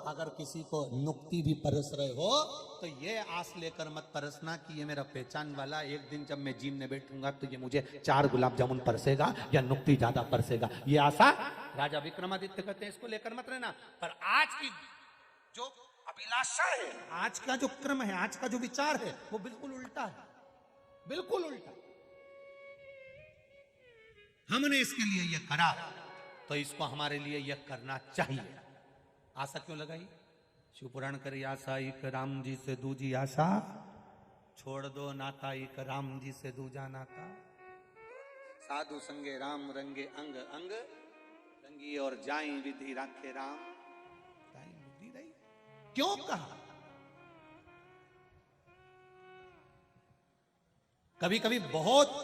अगर किसी को नुक्ति भी परस रहे हो, तो ये आस लेकर मत परसना कि ये मेरा पहचान वाला, एक दिन जब मैं जीमने बैठूंगा तो ये मुझे 4 गुलाब जामुन परसेगा या नुक्ति ज्यादा परसेगा। ये आशा राजा विक्रमादित्य कहते हैं, इसको लेकर मत रहना। पर आज की जो अभिलाषा है, आज का जो क्रम है, आज का जो विचार है, वो बिल्कुल उल्टा है, बिल्कुल उल्टा। हमने इसके लिए यह करा तो इसको हमारे लिए यह करना चाहिए। आशा क्यों लगाई? शिव पुराण करे, आशा एक राम जी से दूजी आशा, छोड़ दो नाता एक राम जी से दूजा नाता। साधु संगे राम रंगे अंग अंग, रंगी और जाई विधि राखे राम, जाई विधि रही। क्यों कहा? कभी कभी बहुत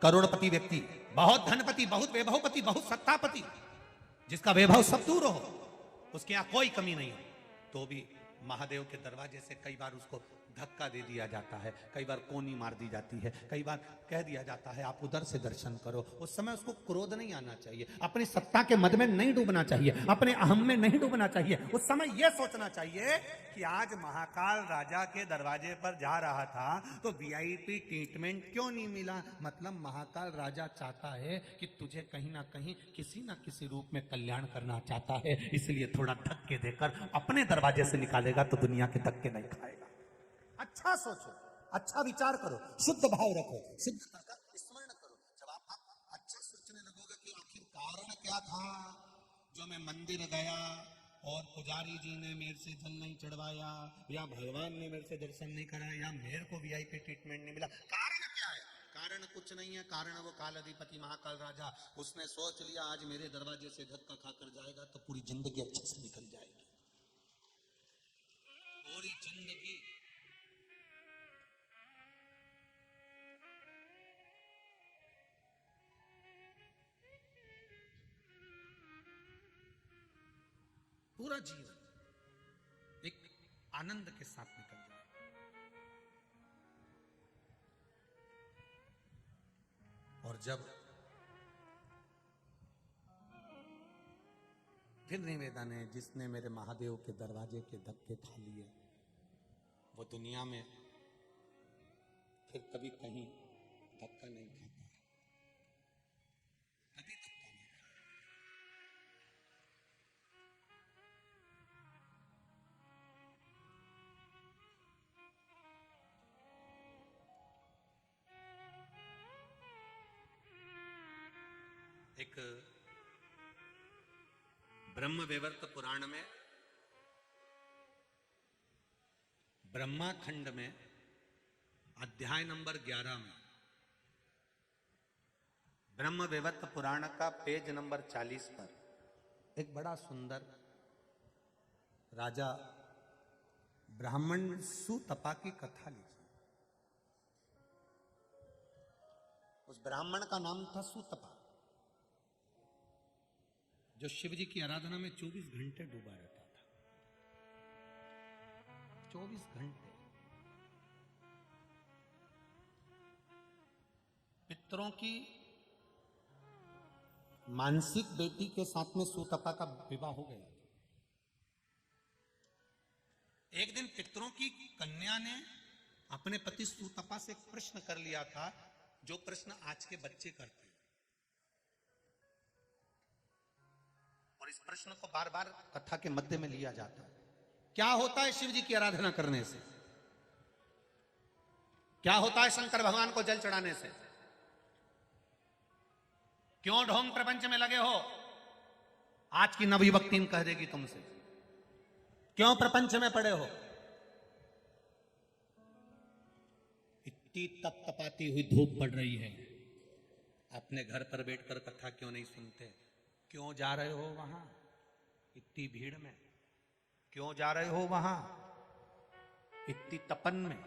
करोड़पति व्यक्ति, बहुत धनपति, बहुत वैभवपति, बहुत सत्तापति, जिसका वैभव सब दूर हो, उसके यहां कोई कमी नहीं हो, तो भी महादेव के दरवाजे से कई बार उसको धक्का दे दिया जाता है, कई बार कोनी मार दी जाती है, कई बार कह दिया जाता है आप उधर से दर्शन करो। उस समय उसको क्रोध नहीं आना चाहिए, अपनी सत्ता के मद में नहीं डूबना चाहिए, अपने अहम में नहीं डूबना चाहिए। उस समय यह सोचना चाहिए कि आज महाकाल राजा के दरवाजे पर जा रहा था तो वीआईपी ट्रीटमेंट क्यों नहीं मिला? मतलब महाकाल राजा चाहता है कि तुझे कहीं ना कहीं किसी ना किसी रूप में कल्याण करना चाहता है, इसलिए थोड़ा धक्के देकर अपने दरवाजे से निकालेगा तो दुनिया के धक्के नहीं खाएगा। अच्छा सोचो, अच्छा विचार करो, शुद्ध भाव रखो, शुद्धता का स्मरण करो। जब आप अच्छा सोचने लगोगे कि आखिर कारण क्या था जो मैं मंदिर गया और पुजारी जी ने मेरे से जल नहीं चढ़वाया, या भगवान ने मेरे से दर्शन नहीं कराया, या मेरे को वीआईपी ट्रीटमेंट नहीं मिला, कारण क्या है? कारण कुछ नहीं है, कारण वो काल अधिपति महाकाल राजा, उसने सोच लिया आज मेरे दरवाजे से धक्का खाकर जाएगा तो पूरी जिंदगी अच्छे से निकल जाएगी, पूरी जिंदगी। पूरा जीवन एक आनंद के साथ निकल जाए। और जब फिर निवेदन है, जिसने मेरे महादेव के दरवाजे के धक्के खा लिए वो दुनिया में फिर कभी कहीं धक्का नहीं खाता है, कभी धक्का नहीं खाता। एक ब्रह्म वैवर्त पुराण में ब्रह्मा खंड में अध्याय नंबर 11 में ब्रह्म वैवर्त पुराण का पेज नंबर 40 पर एक बड़ा सुंदर राजा ब्राह्मण सुतपा की कथा लीजिए। उस ब्राह्मण का नाम था सुतपा, जो शिव जी की आराधना में 24 घंटे डूबा रहता था। 24 घंटे पितरों की मानसिक बेटी के साथ में सुतपा का विवाह हो गया। एक दिन पितरों की कन्या ने अपने पति सुतपा से एक प्रश्न कर लिया था, जो प्रश्न आज के बच्चे करते हैं, और इस प्रश्न को बार बार कथा के मध्य में लिया जाता है। क्या होता है शिव जी की आराधना करने से? क्या होता है शंकर भगवान को जल चढ़ाने से? क्यों ढोंग प्रपंच में लगे हो? आज की नवयुवक्ति कह देगी तुमसे। क्यों प्रपंच में पड़े हो? इतनी तपतपाती हुई धूप पड़ रही है, अपने घर पर बैठकर कथा क्यों नहीं सुनते? क्यों जा रहे हो वहां इतनी भीड़ में? क्यों जा रहे हो वहां इतनी तपन में?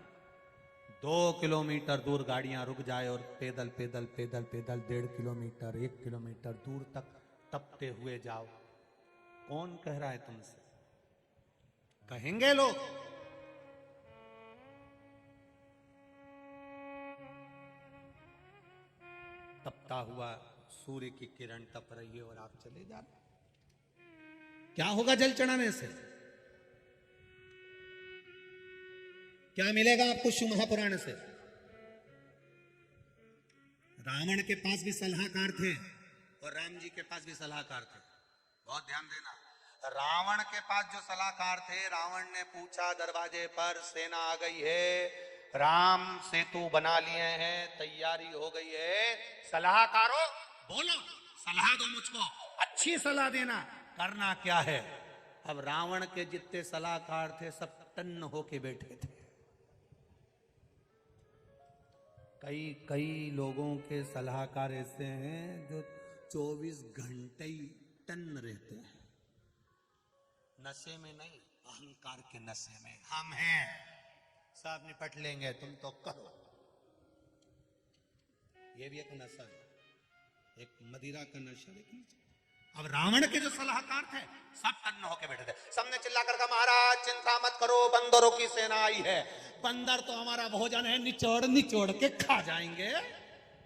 2 किलोमीटर दूर गाड़ियां रुक जाए और पैदल पैदल पैदल पैदल 1.5 किलोमीटर 1 किलोमीटर दूर तक तपते हुए जाओ। कौन कह रहा है तुमसे? कहेंगे लोग। तपता हुआ सूर्य की किरण तप रही है और आप चले जा रहे। क्या होगा जल चढ़ाने से? क्या मिलेगा आपको शिव महापुराण से? रावण के पास भी सलाहकार थे और राम जी के पास भी सलाहकार थे। बहुत ध्यान देना। रावण के पास जो सलाहकार थे, रावण ने पूछा दरवाजे पर सेना आ गई है, राम सेतु बना लिए हैं, तैयारी हो गई है, सलाहकारों बोलो, सलाह दो मुझको, अच्छी सलाह देना, करना क्या है? अब रावण के जितने सलाहकार थे सब टन्न होके बैठे थे। कई लोगों के सलाहकार ऐसे हैं जो 24 घंटे ही टन्न रहते हैं। नशे में नहीं, अहंकार के नशे में। हम हैं, सब निपट लेंगे, तुम तो करो। ये भी एक नशा है, एक मदिरा का नशा। देखिए, अब रावण के जो सलाहकार थे सब टन्न होके बैठे थे। सबने चिल्लाकर कहा, महाराज चिंता मत करो, बंदरों की सेना आई है। बंदर तो हमारा भोजन है, निचोड़ निचोड़ के खा जाएंगे।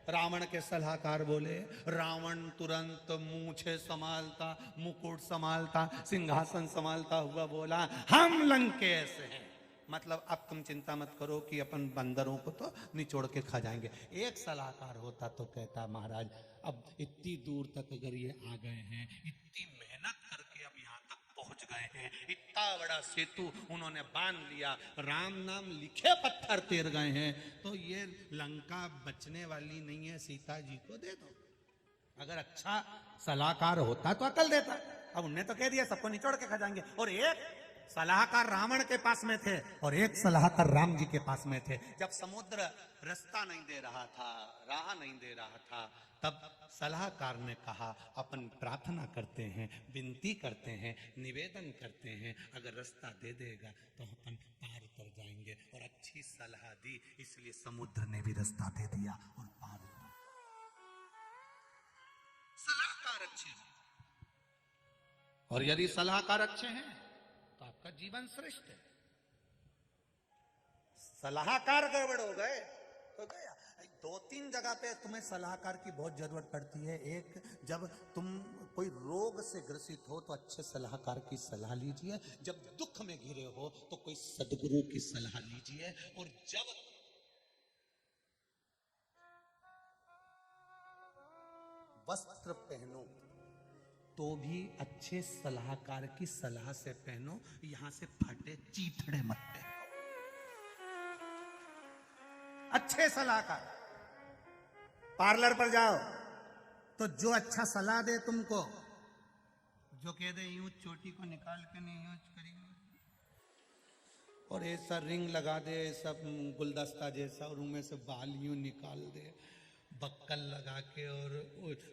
रावण के सलाहकार बोले। रावण तुरंत मूछे संभालता, मुकुट संभालता, सिंहासन संभालता हुआ बोला, हम लंकेश हैं। मतलब अब तुम चिंता मत करो कि अपन बंदरों को तो निचोड़ के खा जाएंगे। एक सलाहकार होता तो कहता, महाराज अब इतनी दूर तक अगर ये आ गए हैं, इतनी मेहनत करके अब यहाँ तक पहुंच गए हैं, इतना बड़ा सेतु उन्होंने बांध लिया, राम नाम लिखे पत्थर तैर गए हैं, तो ये लंका बचने वाली नहीं है, सीता जी को दे दो। अगर अच्छा सलाहकार होता तो अकल देता। अब उन्होंने तो कह दिया सबको निचोड़ के खा जाएंगे। और एक सलाहकार रावण के पास में थे और एक सलाहकार राम जी के पास में थे। जब समुद्र रास्ता नहीं दे रहा था, राह नहीं दे रहा था, तब सलाहकार ने कहा, अपन प्रार्थना करते हैं, विनती करते हैं, निवेदन करते हैं, अगर रास्ता दे देगा तो अपन पार उतर जाएंगे। और अच्छी सलाह दी, इसलिए समुद्र ने भी रास्ता दे दिया और पार उतर। सलाहकार अच्छे हैं, और यदि सलाहकार अच्छे हैं तो आपका जीवन श्रेष्ठ है। सलाहकार गड़बड़ हो गए तो गया। दो तीन जगह पे तुम्हें सलाहकार की बहुत जरूरत पड़ती है। एक, जब तुम कोई रोग से ग्रसित हो तो अच्छे सलाहकार की सलाह लीजिए। जब दुख में घिरे हो तो कोई सदगुरु की सलाह लीजिए। और जब वस्त्र पहनो तो भी अच्छे सलाहकार की सलाह से पहनो। यहां से फटे चीथड़े मत पहनो। अच्छे सलाहकार, पार्लर पर जाओ तो जो अच्छा सलाह दे तुमको, जो कह दे यूं चोटी को निकाल के नहीं यूं करेंगे और ऐसा रिंग लगा दे, सब गुलदस्ता जैसा, और उनमें से बाल यूं निकाल दे बक्कल लगा के, और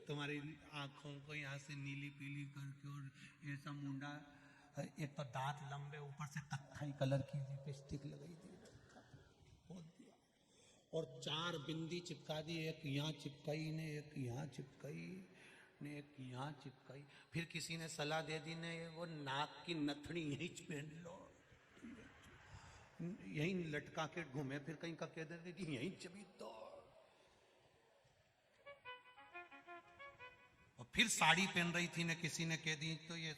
तुम्हारी आंखों को यहाँ से नीली पीली करके, और ऐसा मुंडा, एक तो दांत लंबे, ऊपर से कत्थई कलर की लिपस्टिक लगाई दी और 4 बिंदी चिपका दी, एक यहाँ चिपकाई ने, एक यहाँ चिपकाई ने, एक यहाँ चिपकाई। फिर किसी ने सलाह दे दी ने, वो नाक की नथनी यहीं पहन लो, यहीं लटका के घूमे, फिर कहीं का कह देते कि यहीं चबी दो। और फिर साड़ी पहन रही थी ने, किसी ने कह दी तो ये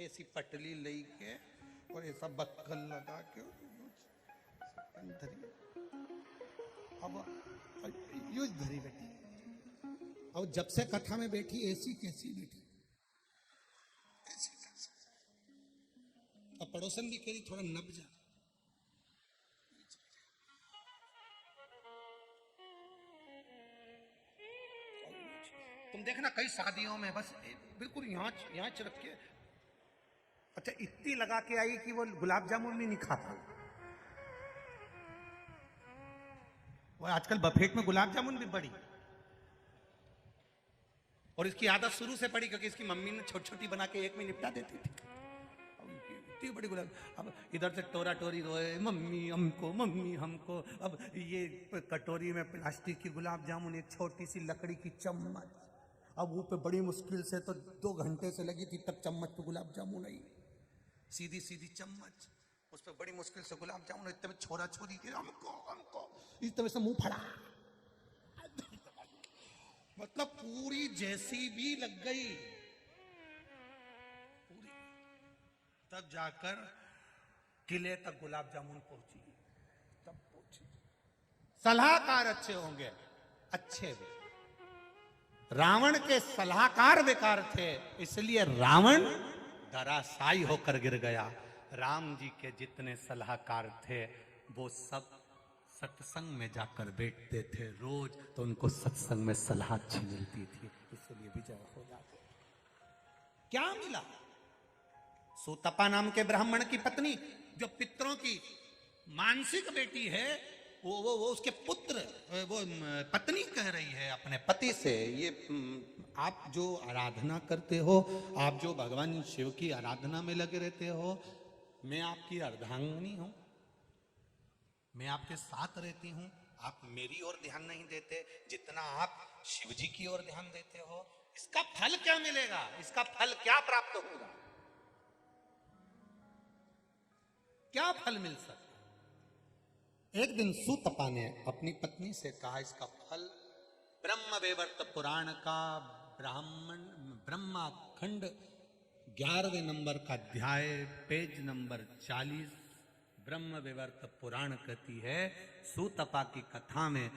ऐसी पटली ले के और ऐसा बक्कल लगा के अब यूज धरी बैठी। और जब से कथा में बैठी ऐसी कैसी बैठी, अब पड़ोसन भी कह रही थोड़ा नब जा। तुम देखना कई शादियों में बस बिल्कुल यहाँ रख के, अच्छा इतनी लगा के आई कि वो गुलाब जामुन भी नहीं खाता। वो आजकल बफेट में गुलाब जामुन भी बड़ी, और इसकी आदत शुरू से पड़ी क्योंकि इसकी मम्मी ने छोटी छोटी बना के एक में निपटा देती थी। इतनी बड़ी गुलाब, अब इधर से टोरा टोरी रोए, मम्मी हमको, मम्मी हमको। अब ये कटोरी में प्लास्टिक की गुलाब जामुन, एक छोटी सी लकड़ी की चम्मच, अब वो पे बड़ी मुश्किल से तो 2 घंटे से लगी थी तब चम्मच पे गुलाब जामुन आई, सीधी सीधी चम्मच, उस पर बड़ी मुश्किल से गुलाब जामुन। इतने में छोरा छोरी के हमको हमको इस तरह से मुंह फड़ा, मतलब पूरी जैसी भी लग गई पूरी। तब जाकर किले तक गुलाब जामुन पहुंची, तब पहुंची। सलाहकार अच्छे होंगे, अच्छे भी। रावण के सलाहकार बेकार थे, इसलिए रावण धराशायी होकर गिर गया। राम जी के जितने सलाहकार थे वो सब सत्संग में जाकर बैठते थे रोज, तो उनको सत्संग में सलाह अच्छी मिलती थी, इसलिए विजय हो जाते। क्या मिला? सुतपा नाम के ब्राह्मण की पत्नी, जो पितरों की मानसिक बेटी है, वो उसके पुत्र, वो पत्नी कह रही है अपने पति से, ये आप जो आराधना करते हो, आप जो भगवान शिव की आराधना में लगे रहते हो, मैं आपकी अर्धांगिनी हूं, मैं आपके साथ रहती हूं, आप मेरी ओर ध्यान नहीं देते जितना आप शिव जी की ओर ध्यान देते हो। इसका फल क्या मिलेगा? इसका फल क्या प्राप्त होगा? क्या फल मिल सकता? एक दिन सुतपा ने अपनी पत्नी से कहा, इसका फल ब्रह्म वैवर्त पुराण का ब्रह्माखंड 11वें नंबर का अध्याय, पेज नंबर 40, ब्रह्म वैवर्त पुराण कहती है, सुतपा की कथा में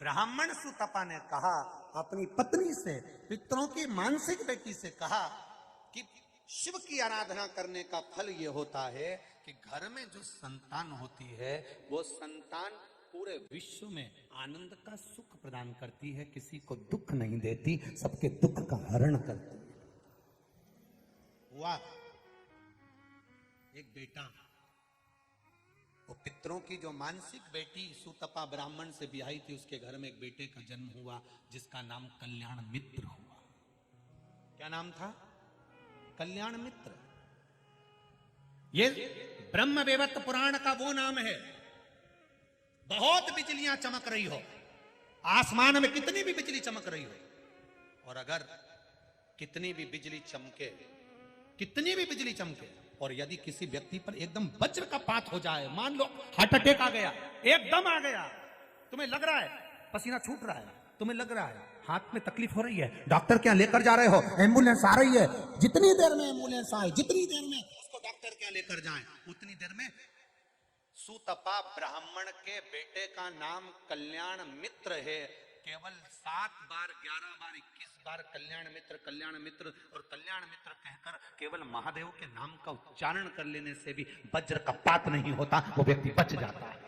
ब्राह्मण सुतपा ने कहा अपनी पत्नी से, पितरों की मानसिक बेटी से कहा कि शिव की आराधना करने का फल ये होता है कि घर में जो संतान होती है वो संतान पूरे विश्व में आनंद का सुख प्रदान करती है, किसी को दुख नहीं देती, सबके दुख का हरण करती है। हुआ एक बेटा, वो पितरों की जो मानसिक बेटी सुतपा ब्राह्मण से ब्याही थी, उसके घर में एक बेटे का जन्म हुआ जिसका नाम कल्याण मित्र हुआ। क्या नाम था? कल्याण मित्र। ये ब्रह्म वैवर्त पुराण का वो नाम है। बहुत बिजलियां चमक रही हो, आसमान में कितनी भी बिजली चमक रही हो, और अगर कितनी भी बिजली चमके, कितनी भी बिजली चमके, और यदि किसी व्यक्ति पर एकदम वज्रपात हो जाए, मान लो हार्ट अटैक आ गया, एकदम आ गया, तुम्हें लग रहा है पसीना छूट रहा है, तुम्हें लग रहा है हाथ में तकलीफ हो रही है, डॉक्टर क्या लेकर जा रहे हो, एम्बुलेंस आ रही है, जितनी देर में एम्बुलेंस आए, जितनी देर में उसको डॉक्टर क्या लेकर जाएं, उतनी देर में सुतपा ब्राह्मण के बेटे का नाम कल्याण मित्र है। केवल 7 बार 11 बार 21 बार कल्याण मित्र और कल्याण मित्र कहकर केवल महादेव के नाम का उच्चारण कर लेने से भी वज्र का पात नहीं होता, वो व्यक्ति बच जाता है।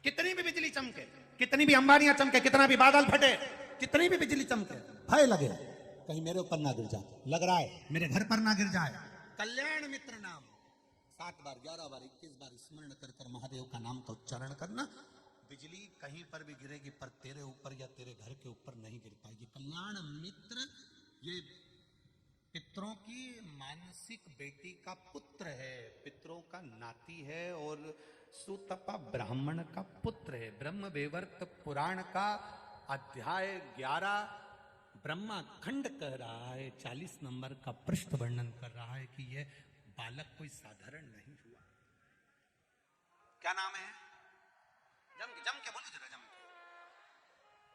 कितनी भी बिजली चमके, कितनी भी अंबारियां चमके, कितना भी बादल फटे, कितनी भी बिजली चमके, भय लगे कहीं मेरे ऊपर ना गिर जाए, लग रहा है मेरे घर पर ना गिर जाए, कल्याण मित्र नाम 7 बार 11 बार 21 बार स्मरण कर कर महादेव का नाम का उच्चारण करना। बिजली कहीं पर भी गिरेगी पर तेरे ऊपर या तेरे घर के ऊपर नहीं गिर पाएगी। कल्याण मित्र ये पितरों की मानसिक बेटी का पुत्र है, पितरों का नाती है और सुतपा ब्राह्मण का पुत्र है। ब्रह्म वैवर्त पुराण का अध्याय 11 ब्रह्मा खंड कह रहा है, 40 नंबर का पृष्ठ वर्णन कर रहा है कि यह बालक कोई साधारण नहीं हुआ। क्या नाम है? जम के बोलो जरा, जम के।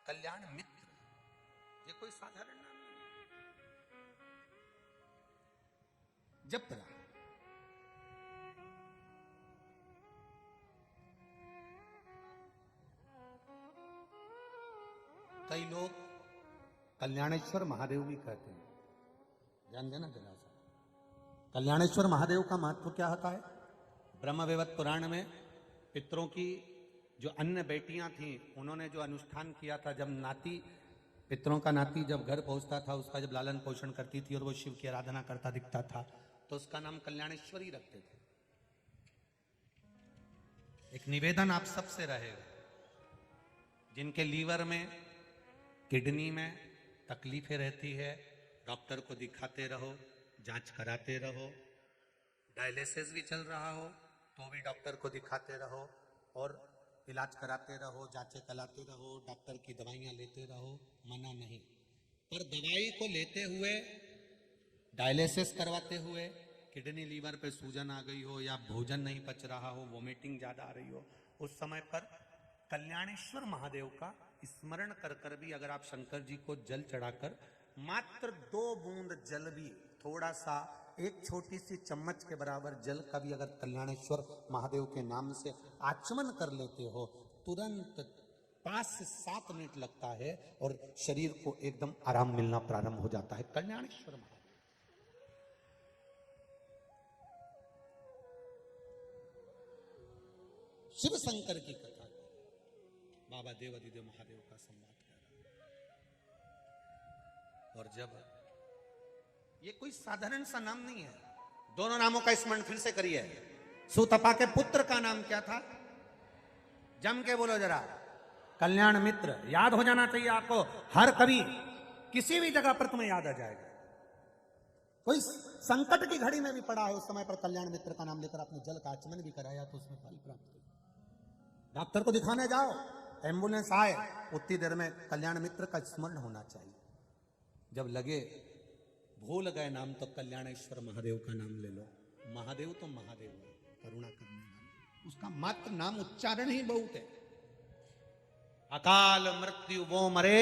कल्याण मित्र, ये कोई साधारण नाम नहीं। जप रहा कई लोग कल्याणेश्वर महादेव भी कहते हैं, ध्यान देना जरा सा। कल्याणेश्वर महादेव का महत्व क्या होता है? ब्रह्मवैवर्त पुराण में पितरों की जो अन्य बेटियां थीं, उन्होंने जो अनुष्ठान किया था, जब नाती, पितरों का नाती जब घर पहुंचता था, उसका जब लालन पोषण करती थी और वो शिव की आराधना करता दिखता था, तो उसका नाम कल्याणेश्वरी रखते थे। एक निवेदन आप सबसे रहेगा, जिनके लीवर में, किडनी में तकलीफें रहती है, डॉक्टर को दिखाते रहो, जांच कराते रहो, डायलिसिस भी चल रहा हो तो भी डॉक्टर को दिखाते रहो और इलाज कराते रहो, जांचें कराते रहो, डॉक्टर की दवाइयां लेते रहो, मना नहीं। पर दवाई को लेते हुए, डायलिसिस करवाते हुए किडनी लीवर पे सूजन आ गई हो या भोजन नहीं पच रहा हो, वोमिटिंग ज्यादा आ रही हो, उस समय पर कल्याणेश्वर महादेव का स्मरण कर कर भी अगर आप शंकर जी को जल चढ़ाकर मात्र 2 बूंद जल भी, थोड़ा सा, एक छोटी सी चम्मच के बराबर जल का भी अगर कल्याणेश्वर महादेव के नाम से आचमन कर लेते हो, तुरंत 5 से 7 मिनट लगता है और शरीर को एकदम आराम मिलना प्रारंभ हो जाता है। कल्याणेश्वर महादेव, शिव शंकर की कथा, बाबा देवादिदेव महादेव का संवाद कर रहा है। और जब ये कोई साधारण सा नाम नहीं है, दोनों नामों का स्मरण फिर से करिए। सुतपा के पुत्र का नाम क्या था? जम के बोलो जरा, कल्याण मित्र। याद हो जाना चाहिए आपको, हर कभी किसी भी जगह पर तुम्हें याद आ जाएगा। कोई संकट की घड़ी में भी पड़ा है, उस समय पर कल्याण मित्र का नाम लेकर आपने जल का आचमन भी कराया तो उसमें फल प्राप्त हो। डॉक्टर को दिखाने जाओ, एम्बुलेंस आए, उतनी देर में कल्याण मित्र का स्मरण होना चाहिए। जब लगे भूल गए नाम, तो कल्याणेश्वर महादेव का नाम ले लो। महादेव तो महादेव है, करुणा करने वाला, उसका मात्र नाम उच्चारण ही बहुत है। अकाल मृत्यु वो मरे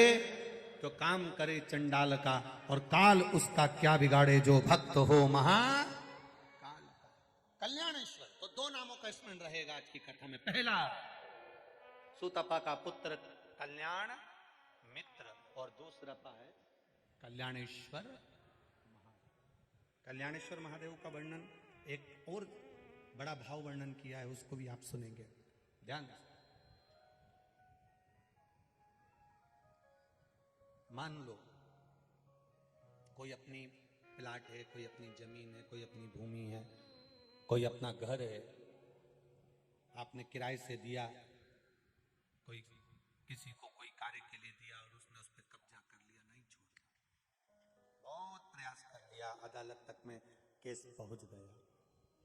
जो काम करे चंडाल का, और काल उसका क्या बिगाड़े जो भक्त हो महाकाल का। कल्याणेश्वर, तो 2 नामों का स्मरण रहेगा आज की कथा में। पहला, सुतपा का पुत्र कल्याण मित्र, और दूसरा है कल्याणेश्वर महादेव। कल्याणेश्वर महादेव का वर्णन एक और बड़ा भाव वर्णन किया है, उसको भी आप सुनेंगे, ध्यान से। मान लो कोई अपनी प्लाट है, कोई अपनी जमीन है, कोई अपनी भूमि है, कोई अपना घर है, आपने किराए से दिया, कोई किसी को कोई कार्य के लिए दिया और उसने उस पर कब्जा कर लिया, नहीं छोड़ा, बहुत प्रयास कर लिया, अदालत तक में केस पहुंच गया,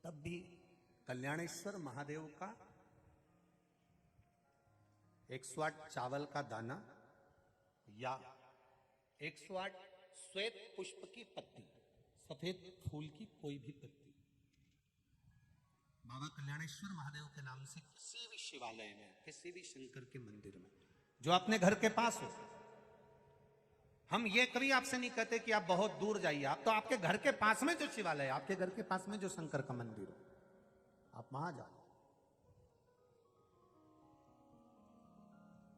तब भी कल्याणेश्वर महादेव का 108 चावल का दाना या 108 श्वेत पुष्प की पत्ती, सफेद फूल की कोई भी पत्ती बाबा कल्याणेश्वर महादेव के नाम से किसी भी शिवालय में, किसी भी शंकर के मंदिर में, जो अपने घर के पास हो, हम ये कभी आपसे नहीं कहते कि आप बहुत दूर जाइए, आप तो आपके घर के पास में जो शिवालय है, आपके घर के पास में जो शंकर का मंदिर हो, आप वहां जाओ।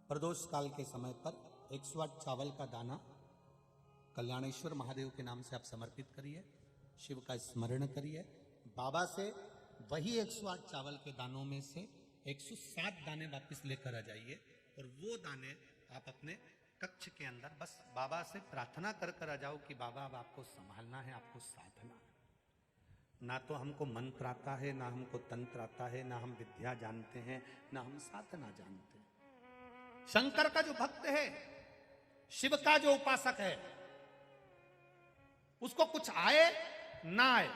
प्रदोष काल के समय पर 108 चावल का दाना कल्याणेश्वर महादेव के नाम से आप समर्पित करिए, शिव का स्मरण करिए। बाबा से वही 108 चावल के दानों में से 107 दाने वापस लेकर आ जाइए और वो दाने आप अपने कक्ष के अंदर बस बाबा से प्रार्थना कर कर आ जाओ कि बाबा अब आपको संभालना है, आपको साधना है। ना तो हमको मंत्र आता है, ना हमको तंत्र आता है, ना हम विद्या जानते हैं, ना हम साधना जानते हैं। शंकर का जो भक्त है, शिव का जो उपासक है, उसको कुछ आए ना आए,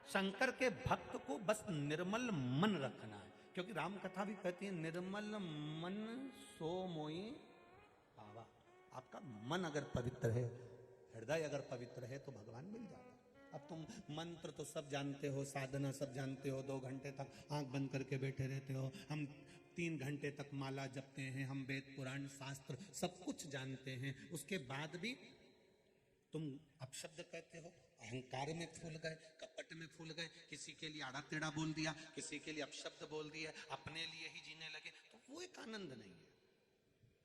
शंकर के भक्त को बस निर्मल मन रखना है। क्योंकि राम कथा भी कहती है निर्मल मन सो मोई बाबा। आपका मन अगर पवित्र है, हृदय अगर पवित्र है तो भगवान मिल जाता है। अब तुम मंत्र तो सब जानते हो, साधना सब जानते हो, 2 घंटे तक आंख बंद करके बैठे रहते हो, हम 3 घंटे तक माला जपते हैं, हम वेद पुराण शास्त्र सब कुछ जानते हैं, उसके बाद भी तुम अपशब्द कहते हो, अहंकार में फूल गए, कपट में फूल गए, किसी के लिए आड़ा टेढ़ा बोल दिया, किसी के लिए अपशब्द बोल दिया, अपने लिए ही जीने लगे, तो वो एक आनंद नहीं है।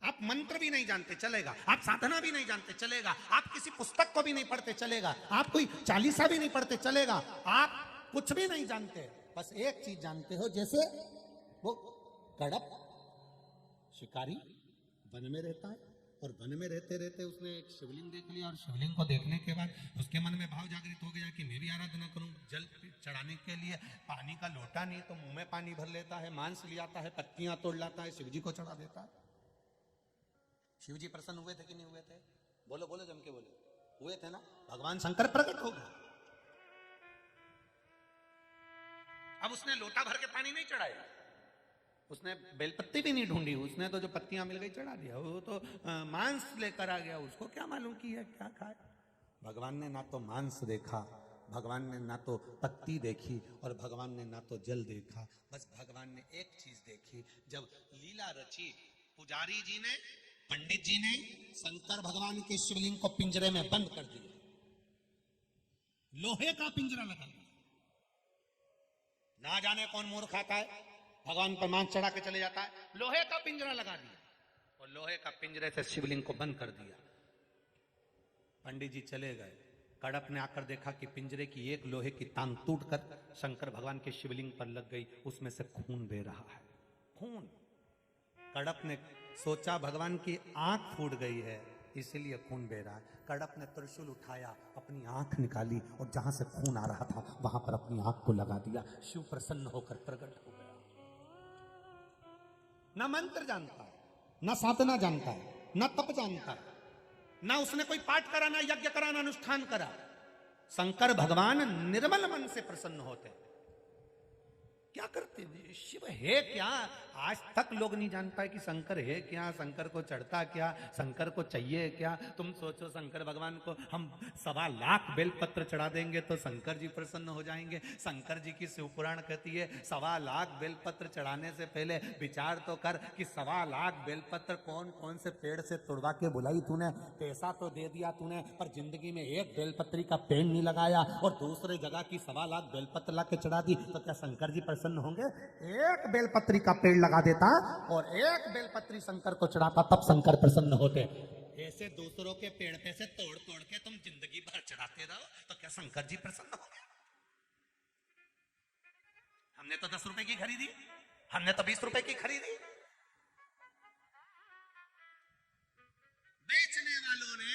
आप मंत्र भी नहीं जानते चलेगा, आप साधना भी नहीं जानते चलेगा, आप किसी पुस्तक को भी नहीं पढ़ते चलेगा, आप कोई चालीसा भी नहीं पढ़ते चलेगा, आप कुछ भी नहीं जानते, बस एक चीज जानते हो, जैसे वो कड़प शिकारी वन में रहता है और वन में रहते रहते उसने एक शिवलिंग देख लिया और शिवलिंग को देखने के बाद उसके मन में भाव जागृत हो गया कि मैं भी आराधना करूं। जल चढ़ाने के लिए पानी का लोटा नहीं तो मुंह में पानी भर लेता है, मांस ले आता है, पत्तियां तोड़ लाता है, शिवजी को चढ़ा देता है। शिवजी प्रसन्न हुए थे कि नहीं हुए थे? बोलो बोलो, जम के बोलो। हुए थे ना? भगवान शंकर प्रकट हो गए। अब उसने लोटा भर के पानी नहीं चढ़ाया, उसने बेलपत्ती भी नहीं ढूंढी, उसने तो जो पत्तियां मिल गई चढ़ा दिया। वो तो मांस लेकर आ गया, उसको क्या मालूम की है क्या खाए। भगवान ने ना तो मांस देखा, भगवान ने ना तो पत्ती देखी और भगवान ने ना तो जल देखा, बस भगवान ने एक चीज देखी। जब लीला रची, पुजारी जी ने, पंडित जी ने शंकर भगवान के शिवलिंग को पिंजरे में बंद कर दिया, लोहे का पिंजरा लगा दिया। ना जाने कौन मूर्ख आता है, भगवान पर मांस चढ़ा के चले जाता है, लोहे का पिंजरा लगा दिया और लोहे का पिंजरे से शिवलिंग को बंद कर दिया। पंडित जी चले गए, कड़प ने आकर देखा कि पिंजरे की एक लोहे की तान टूटकर शंकर भगवान के शिवलिंग पर लग गई, उसमें से खून बह रहा है, खून। कड़प ने सोचा भगवान की आंख फूट गई है इसलिए खून बह रहा है। कड़प ने त्रिशूल उठाया, अपनी आंख निकाली और जहां से खून आ रहा था वहां पर अपनी आंख को लगा दिया। शिव प्रसन्न होकर प्रकट हो गया। ना मंत्र जानता है, ना साधना जानता है, ना तप जानता है, ना उसने कोई पाठ करा, ना यज्ञ करा, ना अनुष्ठान करा। शंकर भगवान निर्मल मन से प्रसन्न होते। क्या करते हैं? शिव है क्या? आज तक लोग नहीं जान पाए कि शंकर है क्या, शंकर को चढ़ता क्या, शंकर को चाहिए क्या। तुम सोचो शंकर भगवान को हम 1.25 लाख बेलपत्र चढ़ा देंगे तो शंकर जी प्रसन्न हो जाएंगे। शंकर जी की शिवपुराण कहती है 1.25 लाख बेलपत्र चढ़ाने से पहले विचार तो कर कि 1.25 लाख बेलपत्र कौन कौन से पेड़ से तोड़वा के बुलाई तूने। पैसा तो दे दिया तूने, पर जिंदगी में एक बेलपत्री का पेड़ नहीं लगाया और दूसरे जगह की 1.25 लाख बेलपत्र ला के चढ़ा दी, तो क्या शंकर जी प्रसन्न होंगे? एक बेलपत्री का पेड़ लगा देता और एक बेलपत्री शंकर को चढ़ाता, तब शंकर प्रसन्न होते। ऐसे दूसरों के पेड़ पे से तोड़ तोड़ के तुम जिंदगी भर चढ़ाते रहो तो क्या शंकर जी प्रसन्न होंगे? हमने तो 10 रुपए की खरीदी, हमने तो 20 रुपए की खरीदी। बेचने वालों ने,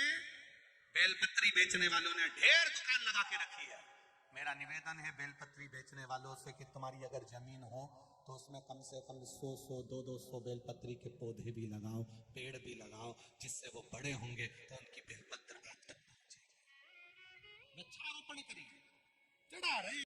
बेलपत्री बेचने वालों ने ढेर दुकान लगा के रखी है। मेरा निवेदन है बेलपत्री बेचने वालों से कि तुम्हारी अगर जमीन हो तो उसमें कम से कम 100 200 बेलपत्री के पौधे भी लगाओ, पेड़ भी लगाओ, जिससे वो बड़े होंगे तो उनकी बेलपत्र आप तक पहुंचेगी। वृक्षारोपण करिए, चढ़ा रहे